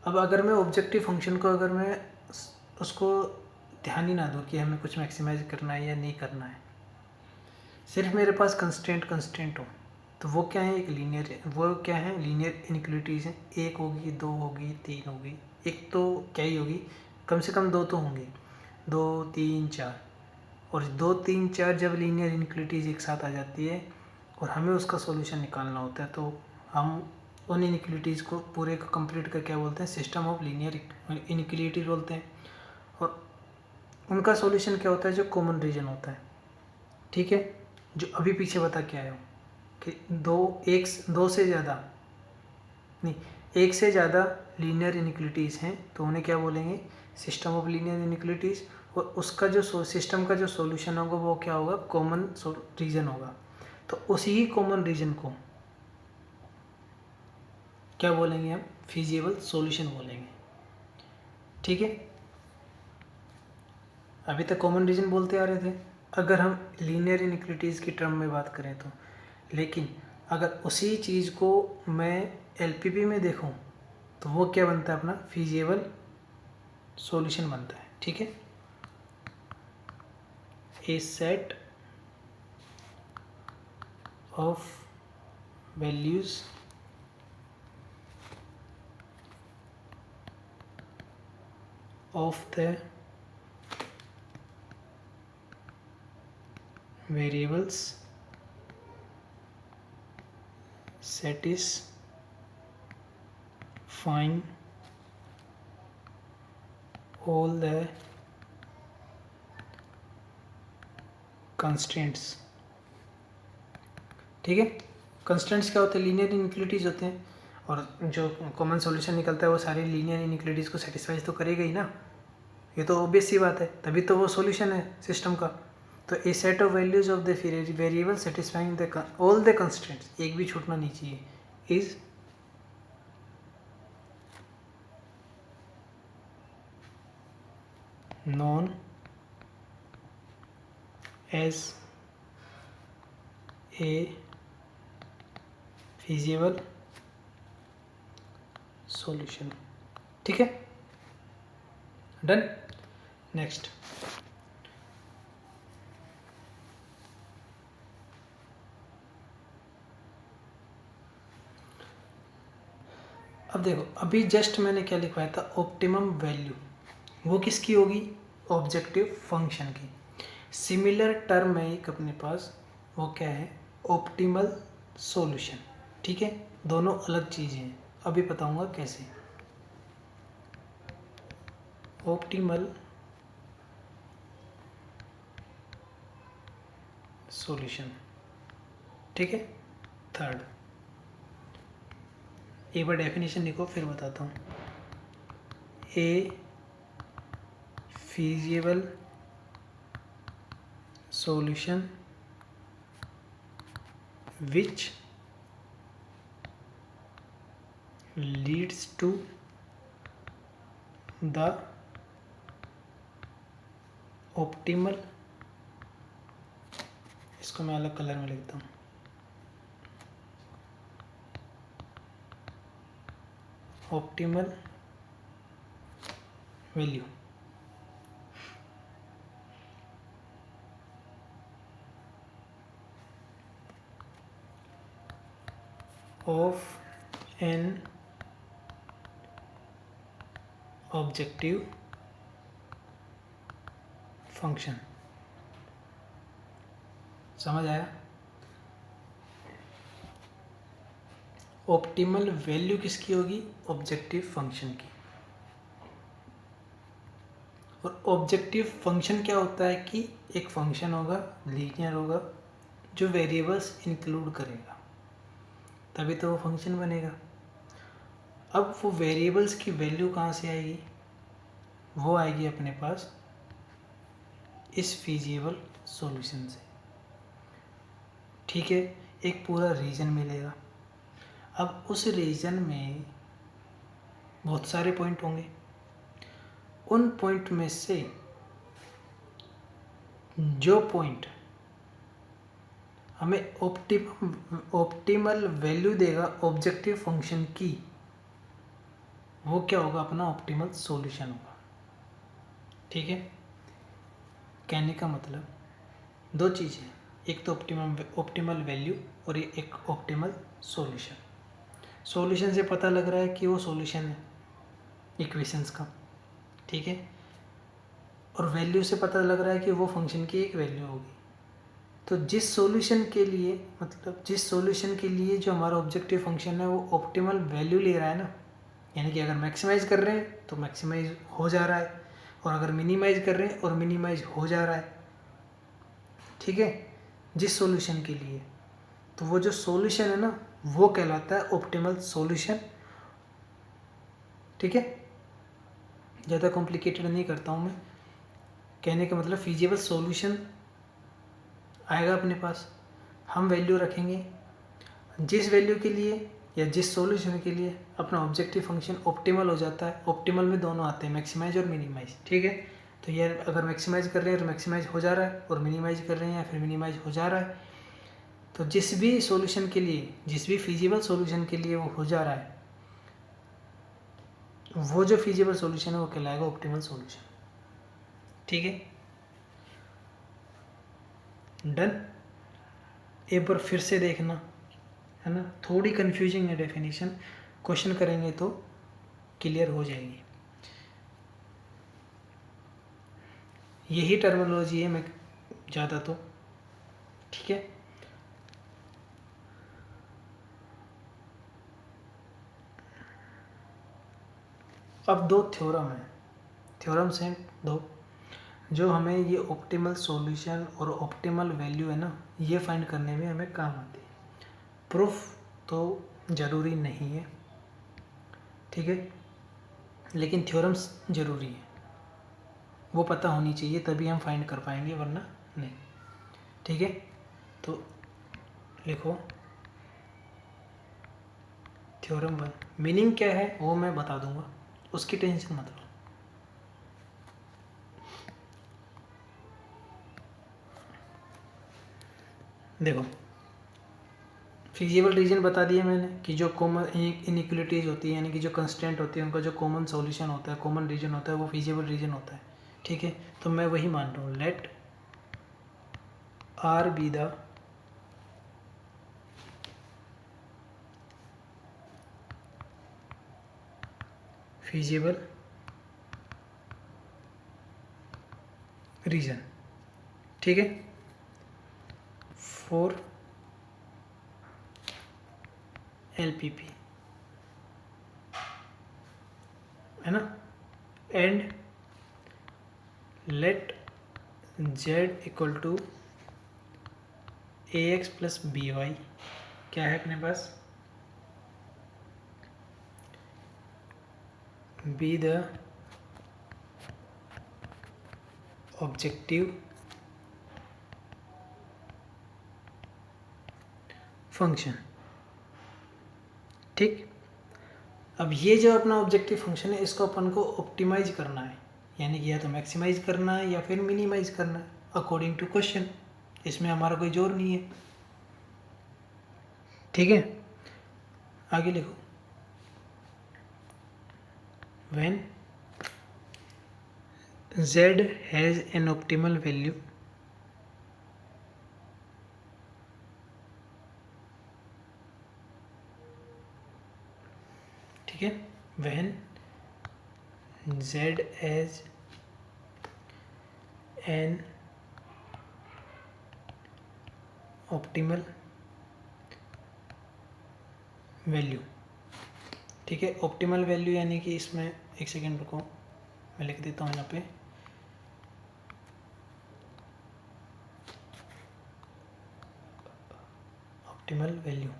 अब अगर मैं ऑब्जेक्टिव फंक्शन को, अगर मैं उसको ध्यान ही ना दूँ कि हमें कुछ मैक्सिमाइज करना है या नहीं करना है, सिर्फ मेरे पास कंस्टेंट हो, तो वो क्या है, एक लीनियर, वो क्या है, लीनियर इनइक्वालिटीज हैं। एक होगी, दो होगी, तीन होगी, एक तो क्या ही होगी, कम से कम दो तो होंगे, दो तीन चार। और दो तीन चार जब लीनियर इनइक्वालिटीज एक साथ आ जाती है और हमें उसका सॉल्यूशन निकालना होता है, तो हम उन इनइक्वालिटीज़ को पूरे को कंप्लीट कर क्या बोलते हैं, सिस्टम ऑफ लीनियर इनइक्वालिटी बोलते हैं। और उनका सॉल्यूशन क्या होता है, जो कॉमन रीजन होता है, ठीक है। जो अभी पीछे बता के आया हूँ कि दो से ज़्यादा नहीं, एक से ज़्यादा लीनियर इनइक्वालिटीज़ हैं तो उन्हें क्या बोलेंगे, सिस्टम ऑफ लीनियर इनइक्वालिटीज़। और उसका जो सिस्टम का जो सॉल्यूशन होगा वो क्या होगा, कॉमन रीजन होगा। तो उसी ही कॉमन रीजन को क्या बोलेंगे हम, फिजिबल सॉल्यूशन बोलेंगे, ठीक है। अभी तक कॉमन रीजन बोलते आ रहे थे अगर हम लीनियर इनइक्वालिटीज़ की टर्म में बात करें तो। लेकिन अगर उसी चीज़ को मैं एलपीपी में देखूं तो वो क्या बनता है, अपना फिजिबल सॉल्यूशन बनता है, ठीक है। A set of values of the variables satisfying all the constraints, ठीक है। कंस्टेंट्स क्या होते हैं, लीनियर इनइक्वालिटीज होते हैं, और जो कॉमन सॉल्यूशन निकलता है वो सारी लीनियर इनइक्वालिटीज को सेटिस्फाई तो करेगा ही ना, ये तो ऑब्वियस सी बात है, तभी तो वो सॉल्यूशन है सिस्टम का। तो a set of values of the variable satisfying the all the constants, एक भी छूटना नहीं चाहिए, is known as a feasible solution. ठीक है, डन। नेक्स्ट, अब देखो, अभी जस्ट मैंने क्या लिखवाया था, ऑप्टिमम वैल्यू, वो किसकी होगी, ऑब्जेक्टिव फंक्शन की। सिमिलर टर्म है एक अपने पास, वो क्या है, ऑप्टिमल सॉल्यूशन। ठीक है, दोनों अलग चीज़ें हैं, अभी बताऊंगा कैसे। ऑप्टिमल सॉल्यूशन, ठीक है। थर्ड, एक बार डेफिनेशन लिखो फिर बताता हूँ। ए feasible solution which leads to the optimal, इसको मैं अलग कलर में लिखता हूँ, optimal value. of an objective function। समझ आया? ऑप्टिमल वैल्यू किसकी होगी, ऑब्जेक्टिव फंक्शन की। और ऑब्जेक्टिव फंक्शन क्या होता है कि एक फंक्शन होगा, लीनियर होगा, जो वेरिएबल्स इंक्लूड करेगा, तभी तो वो फंक्शन बनेगा। अब वो वेरिएबल्स की वैल्यू कहाँ से आएगी, वो आएगी अपने पास इस फिजिबल सॉल्यूशन से। ठीक है, एक पूरा रीजन मिलेगा। अब उस रीजन में बहुत सारे पॉइंट होंगे, उन पॉइंट में से जो पॉइंट हमें ऑप्टिमल वैल्यू देगा ऑब्जेक्टिव फंक्शन की, वो क्या होगा, अपना ऑप्टिमल सॉल्यूशन होगा। ठीक है, कहने का मतलब दो चीज़ें, एक तो ऑप्टिमल वैल्यू और एक ऑप्टिमल सॉल्यूशन। सॉल्यूशन से पता लग रहा है कि वो सॉल्यूशन है इक्वेशंस का, ठीक है, और वैल्यू से पता लग रहा है कि वो फंक्शन की एक वैल्यू होगी। तो जिस सॉल्यूशन के लिए, मतलब जिस सॉल्यूशन के लिए जो हमारा ऑब्जेक्टिव फंक्शन है वो ऑप्टिमल वैल्यू ले रहा है ना, यानी कि अगर मैक्सिमाइज कर रहे हैं तो मैक्सिमाइज हो जा रहा है, और अगर मिनिमाइज कर रहे हैं और मिनिमाइज हो जा रहा है। ठीक है, जिस सॉल्यूशन के लिए, तो वो जो सॉल्यूशन है ना वो कहलाता है ऑप्टिमल सॉल्यूशन। ठीक है, ज़्यादा कॉम्प्लिकेटेड नहीं करता हूँ मैं, कहने का मतलब फिजिबल सॉल्यूशन आएगा अपने पास, हम वैल्यू रखेंगे, जिस वैल्यू के लिए या जिस सॉल्यूशन के लिए अपना ऑब्जेक्टिव फंक्शन ऑप्टिमल हो जाता है। ऑप्टिमल में दोनों आते हैं, मैक्सिमाइज और मिनिमाइज। ठीक है, तो ये अगर मैक्सिमाइज कर रहे हैं तो मैक्सिमाइज हो जा रहा है, और मिनिमाइज कर रहे हैं या फिर मिनिमाइज हो जा रहा है। तो जिस भी सॉल्यूशन के लिए, जिस भी फिजिबल सॉल्यूशन के लिए वो हो जा रहा है, वो जो फिजिबल सॉल्यूशन है वो कहलाएगा ऑप्टिमल सॉल्यूशन। ठीक है, डन। एक बार फिर से देखना, है ना, थोड़ी कंफ्यूजिंग है डेफिनेशन, क्वेश्चन करेंगे तो क्लियर हो जाएगी। यही टर्मिनोलॉजी है मैं ज़्यादा तो। ठीक है, अब दो थ्योरम है, थ्योरम्स हैं दो, जो हमें ये ऑप्टिमल सॉल्यूशन और ऑप्टिमल वैल्यू है ना, ये फाइंड करने में हमें काम आती है। प्रूफ तो ज़रूरी नहीं है, ठीक है, लेकिन थ्योरम्स ज़रूरी है, वो पता होनी चाहिए तभी हम फाइंड कर पाएंगे, वरना नहीं। ठीक है, तो लिखो थ्योरम 1। मीनिंग क्या है वो मैं बता दूंगा, उसकी टेंशन मत लो। देखो, फिजिबल रीजन बता दिया मैंने कि जो कॉमन इनइक्वलिटीज होती है यानी कि जो कंस्टेंट होती है उनका जो कॉमन सॉल्यूशन होता है, कॉमन रीजन होता है, वो फिजिबल रीजन होता है। ठीक है, तो मैं वही मान रहा हूँ, let R be the feasible region. ठीक है, फॉर LPP है ना, and let z equal to AX plus BY क्या है अपने पास, बी द ऑब्जेक्टिव फंक्शन। ठीक, अब ये जो अपना ऑब्जेक्टिव फंक्शन है इसको अपन को ऑप्टिमाइज करना है, यानी कि या तो मैक्सिमाइज करना है या फिर मिनिमाइज करना है अकॉर्डिंग टू क्वेश्चन। इसमें हमारा कोई जोर नहीं है। ठीक है, आगे लिखो, when z has an optimal value ठीक है, when z has an optimal value. ठीक है, ऑप्टिमल वैल्यू यानी कि इसमें एक सेकेंड रुको, मैं लिख देता हूँ यहाँ पे, ऑप्टिमल वैल्यू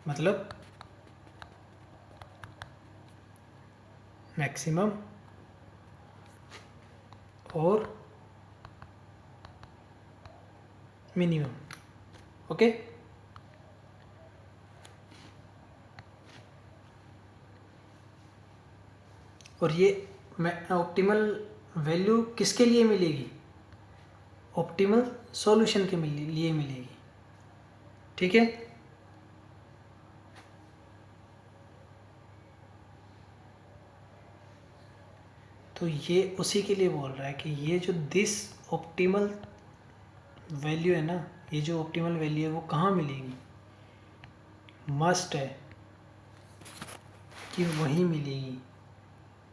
मतलब मैक्सिमम और मिनिमम। ओके, और ये ऑप्टिमल वैल्यू किसके लिए मिलेगी, ऑप्टिमल सॉल्यूशन के लिए मिलेगी। ठीक है, तो ये उसी के लिए बोल रहा है कि ये जो दिस ऑप्टिमल वैल्यू है ना, ये जो ऑप्टिमल वैल्यू है वो कहाँ मिलेगी, मस्ट है कि वहीं मिलेगी।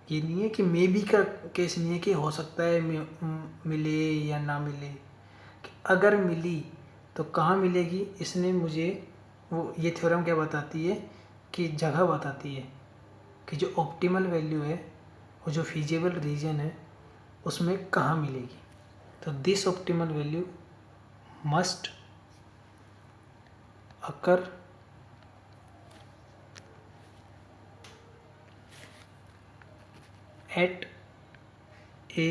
ये नहीं है कि मे बी का केस नहीं है कि हो सकता है मिले या ना मिले, कि अगर मिली तो कहाँ मिलेगी। इसने मुझे वो ये थ्योरम क्या बताती है कि जगह बताती है कि जो ऑप्टिमल वैल्यू है वो जो फिजिबल रीजन है उसमें कहाँ मिलेगी। तो this optimal value must occur at A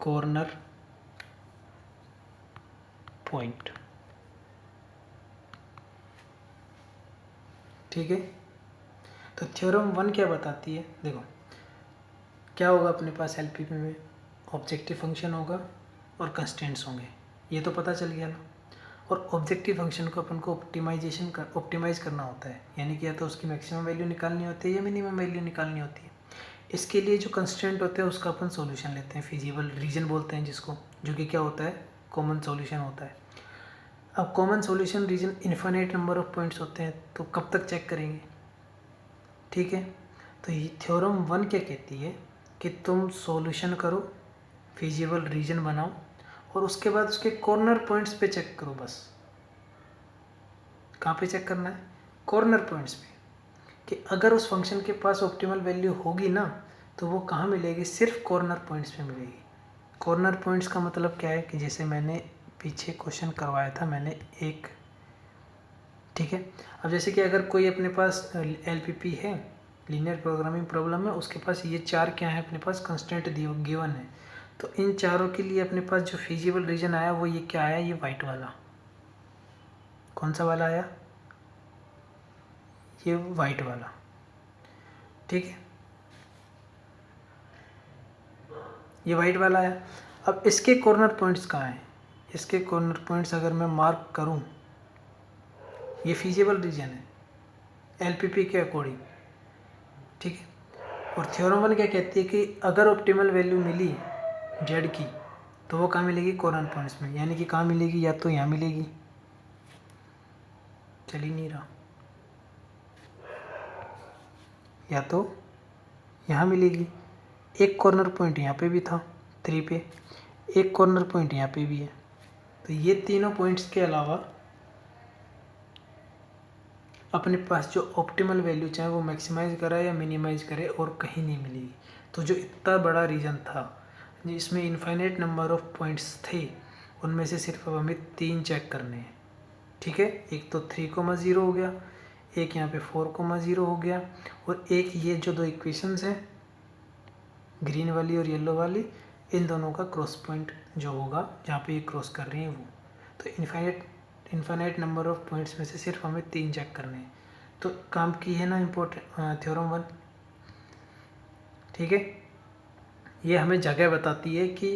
corner point. ठीक है, तो थ्योरम 1 क्या बताती है, देखो क्या होगा अपने पास LPP में, ऑब्जेक्टिव फंक्शन होगा और कंस्टेंट्स होंगे, ये तो पता चल गया ना। और ऑब्जेक्टिव फंक्शन को अपन को ऑप्टिमाइज करना होता है, यानी कि या तो उसकी मैक्सिमम वैल्यू निकालनी होती है या मिनिमम वैल्यू निकालनी होती है। इसके लिए जो कंस्टेंट होते हैं उसका अपन सॉल्यूशन लेते हैं, फिजिबल रीजन बोलते हैं जिसको, जो कि क्या होता है, कॉमन सॉल्यूशन होता है। अब common solution region infinite number of points होते हैं, तो कब तक चेक करेंगे। ठीक है, तो ये थ्योरम 1 क्या कहती है कि तुम सॉल्यूशन करो, फिजिबल रीजन बनाओ और उसके बाद उसके कॉर्नर पॉइंट्स पे चेक करो बस। कहाँ पे चेक करना है, कॉर्नर पॉइंट्स पे, कि अगर उस फंक्शन के पास ऑप्टिमल वैल्यू होगी ना तो वो कहाँ मिलेगी, सिर्फ कॉर्नर पॉइंट्स पे मिलेगी। कॉर्नर पॉइंट्स का मतलब क्या है कि जैसे मैंने पीछे क्वेश्चन करवाया था मैंने एक, ठीक है, अब जैसे कि अगर कोई अपने पास LPP है, लीनियर प्रोग्रामिंग प्रॉब्लम है, उसके पास ये 4 क्या है अपने पास कंस्टेंट गिवन है, तो इन चारों के लिए अपने पास जो फिजिबल रीजन आया वो ये क्या आया, ये वाइट वाला, कौन सा वाला आया, ये वाइट वाला। ठीक है, ये वाइट वाला आया। अब इसके कॉर्नर पॉइंट्स कहाँ हैं, इसके कॉर्नर पॉइंट्स अगर मैं मार्क करूं, ये फीजिबल रीजन है एलपीपी के अकॉर्डिंग, ठीक है। और थ्योरम 1 क्या कहती है कि अगर ऑप्टिमल वैल्यू मिली जेड की तो वो कहाँ मिलेगी, कॉर्नर पॉइंट्स में, यानी कि कहाँ मिलेगी, या तो यहाँ मिलेगी, चल ही नहीं रहा, या तो यहाँ मिलेगी। एक कॉर्नर पॉइंट यहाँ पे भी था 3 पे, एक कॉर्नर पॉइंट यहाँ पे भी है, तो ये तीनों पॉइंट्स के अलावा अपने पास जो ऑप्टिमल वैल्यू चाहे वो मैक्सिमाइज करे या मिनिमाइज करे और कहीं नहीं मिलेगी। तो जो इतना बड़ा रीजन था जिसमें इनफाइनाइट नंबर ऑफ पॉइंट्स थे, उनमें से सिर्फ अब हमें 3 चेक करने हैं, ठीक है। एक तो 3,0 हो गया, एक यहाँ पे 4,0 हो गया, और एक ये जो दो इक्वेशंस हैं ग्रीन वाली और येलो वाली, इन दोनों का क्रॉस पॉइंट जो होगा जहाँ पे ये क्रॉस कर रही हैं वो। तो इनफाइनाइट नंबर ऑफ पॉइंट्स में से सिर्फ हमें 3 चेक करने हैं। तो काम की है ना इम्पोर्टेंट थ्योरम 1, ठीक है। ये हमें जगह बताती है कि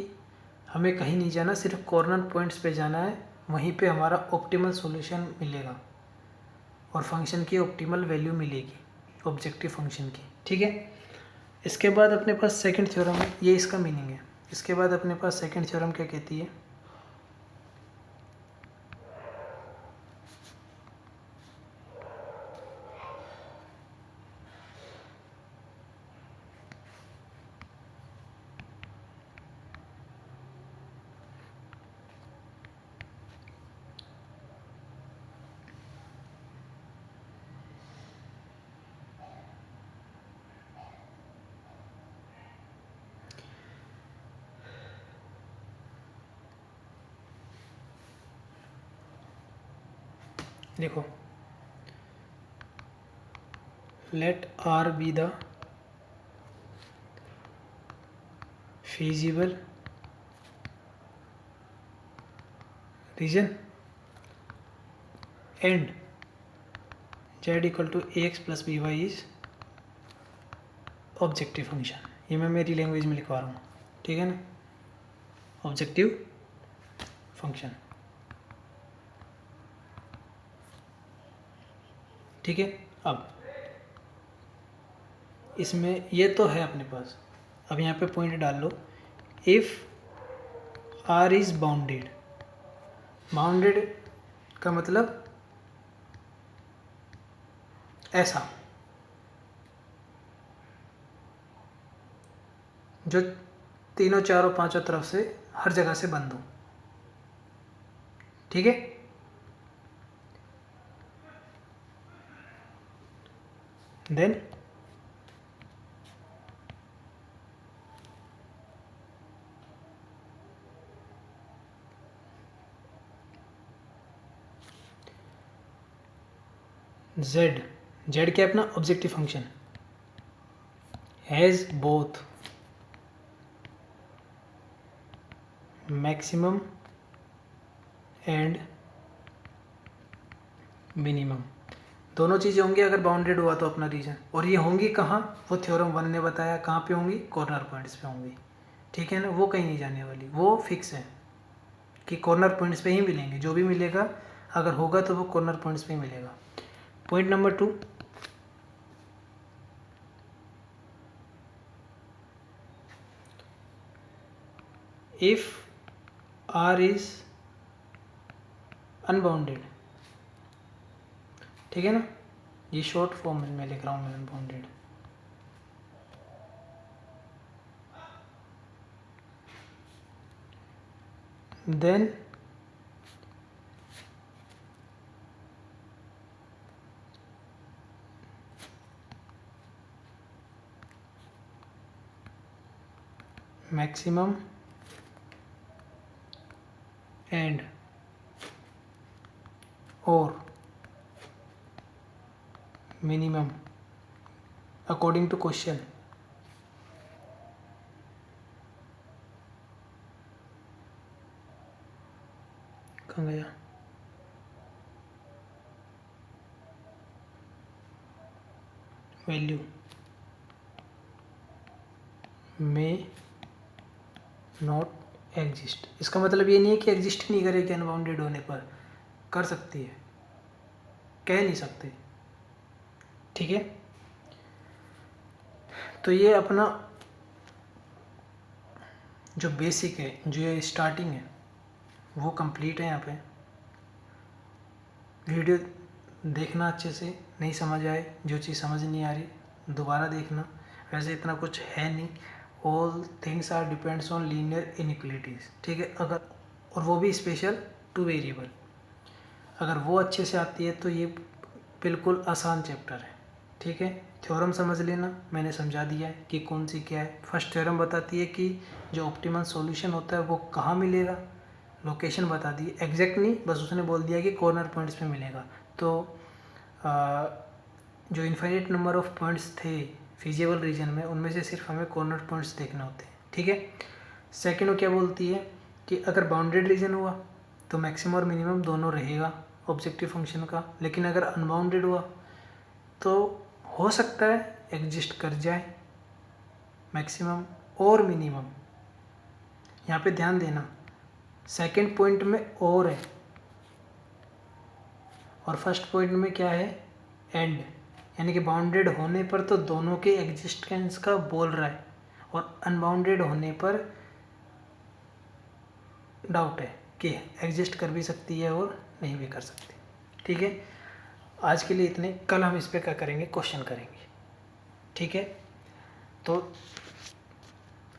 हमें कहीं नहीं जाना, सिर्फ कॉर्नर पॉइंट्स पे जाना है, वहीं पे हमारा ऑप्टिमल सॉल्यूशन मिलेगा और फंक्शन की ऑप्टिमल वैल्यू मिलेगी ऑब्जेक्टिव फंक्शन की, ठीक है। इसके बाद अपने पास सेकंड थ्योरम है, ये इसका मीनिंग है। इसके बाद अपने पास सेकंड थ्योरम क्या कहती है, देखो, let R be the feasible region and z equal to ax plus by is objective function. ये मैं मेरी लैंग्वेज में लिखवा रहा हूँ, ठीक है ना, ऑब्जेक्टिव फंक्शन, ठीक है। अब इसमें ये तो है अपने पास, अब यहाँ पे पॉइंट डाल लो, if R is bounded, bounded का मतलब ऐसा जो तीनों चारों पांचों तरफ से हर जगह से बंद हो, ठीक है। देन जेड, जेड क्या अपना objective function, has both maximum and minimum, दोनों चीज़ें होंगी अगर बाउंडेड हुआ तो अपना रीजन। और ये होंगी कहाँ, वो थ्योरम 1 ने बताया कहाँ पे होंगी, कॉर्नर पॉइंट्स पे होंगी, ठीक है ना। वो कहीं नहीं जाने वाली, वो फिक्स है कि कॉर्नर पॉइंट्स पे ही मिलेंगे, जो भी मिलेगा अगर होगा तो वो कॉर्नर पॉइंट्स पे ही मिलेगा। Point number 2, if R is unbounded, ठीक है ना, ये शॉर्ट फॉर्म में लिख रहा हूँ मैं, unbounded, then maximum and or minimum according to question, कहाँ गया, वैल्यू may not एग्जिस्ट। इसका मतलब ये नहीं है कि एग्जिस्ट ही नहीं करेगी अनबाउंडेड होने पर, कर सकती है, कह नहीं सकते, ठीक है। तो ये अपना जो बेसिक है, जो ये स्टार्टिंग है, वो कंप्लीट है। यहाँ पे वीडियो देखना अच्छे से, नहीं समझ आए, जो चीज़ समझ नहीं आ रही दोबारा देखना। वैसे इतना कुछ है नहीं, all things are depends on linear inequalities, ठीक है। अगर और वो भी स्पेशल टू वेरिएबल, अगर वो अच्छे से आती है तो ये बिल्कुल आसान चैप्टर है, ठीक है। थ्योरम समझ लेना, मैंने समझा दिया है कि कौन सी क्या है। फर्स्ट थ्योरम बताती है कि जो ऑप्टिमल सॉल्यूशन होता है वो कहाँ मिलेगा, लोकेशन बता दी, एग्जैक्ट नहीं, बस उसने बोल दिया कि कॉर्नर पॉइंट्स पे मिलेगा। तो जो इन्फाइनाइट नंबर ऑफ पॉइंट्स थे फिजिबल रीजन में, उनमें से सिर्फ हमें कॉर्नर पॉइंट्स देखने होते हैं, ठीक है। सेकेंड वो क्या बोलती है कि अगर बाउंडेड रीजन हुआ तो मैक्सिमम और मिनिमम दोनों रहेगा ऑब्जेक्टिव फंक्शन का, लेकिन अगर अनबाउंडेड हुआ तो हो सकता है एग्जिस्ट कर जाए मैक्सिमम और मिनिमम। यहाँ पे ध्यान देना, सेकंड पॉइंट में और है और फर्स्ट पॉइंट में क्या है, एंड, यानी कि बाउंडेड होने पर तो दोनों के एग्जिस्टेंस का बोल रहा है और अनबाउंडेड होने पर डाउट है कि एग्जिस्ट कर भी सकती है और नहीं भी कर सकती, ठीक है। आज के लिए इतने, कल हम इस पर क्या करेंगे, क्वेश्चन करेंगे, ठीक है। तो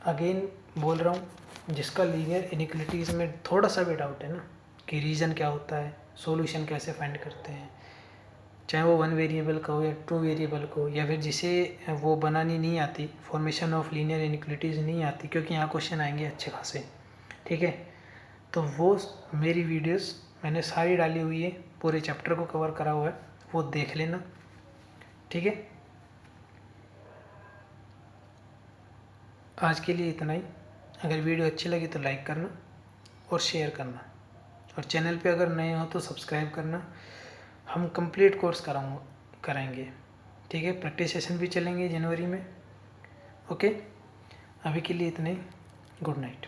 अगेन बोल रहा हूँ, जिसका लीनियर इनइक्वलिटीज़ में थोड़ा सा भी डाउट है ना कि रीज़न क्या होता है, सॉल्यूशन कैसे फाइंड करते हैं, चाहे वो वन वेरिएबल का हो या टू वेरिएबल का हो, या फिर जिसे वो बनानी नहीं आती, फॉर्मेशन ऑफ लीनियर इनइक्वलिटीज़ नहीं आती, क्योंकि यहाँ क्वेश्चन आएंगे अच्छे खासे, ठीक है। तो वो मेरी वीडियोस मैंने सारी डाली हुई है, पूरे चैप्टर को कवर करा हुआ है, वो देख लेना, ठीक है। आज के लिए इतना ही। अगर वीडियो अच्छी लगी तो लाइक करना और शेयर करना, और चैनल पे अगर नए हो तो सब्सक्राइब करना। हम कंप्लीट कोर्स कराएंगे, ठीक है। प्रैक्टिस सेशन भी चलेंगे जनवरी में, ओके। अभी के लिए इतने ही, गुड नाइट।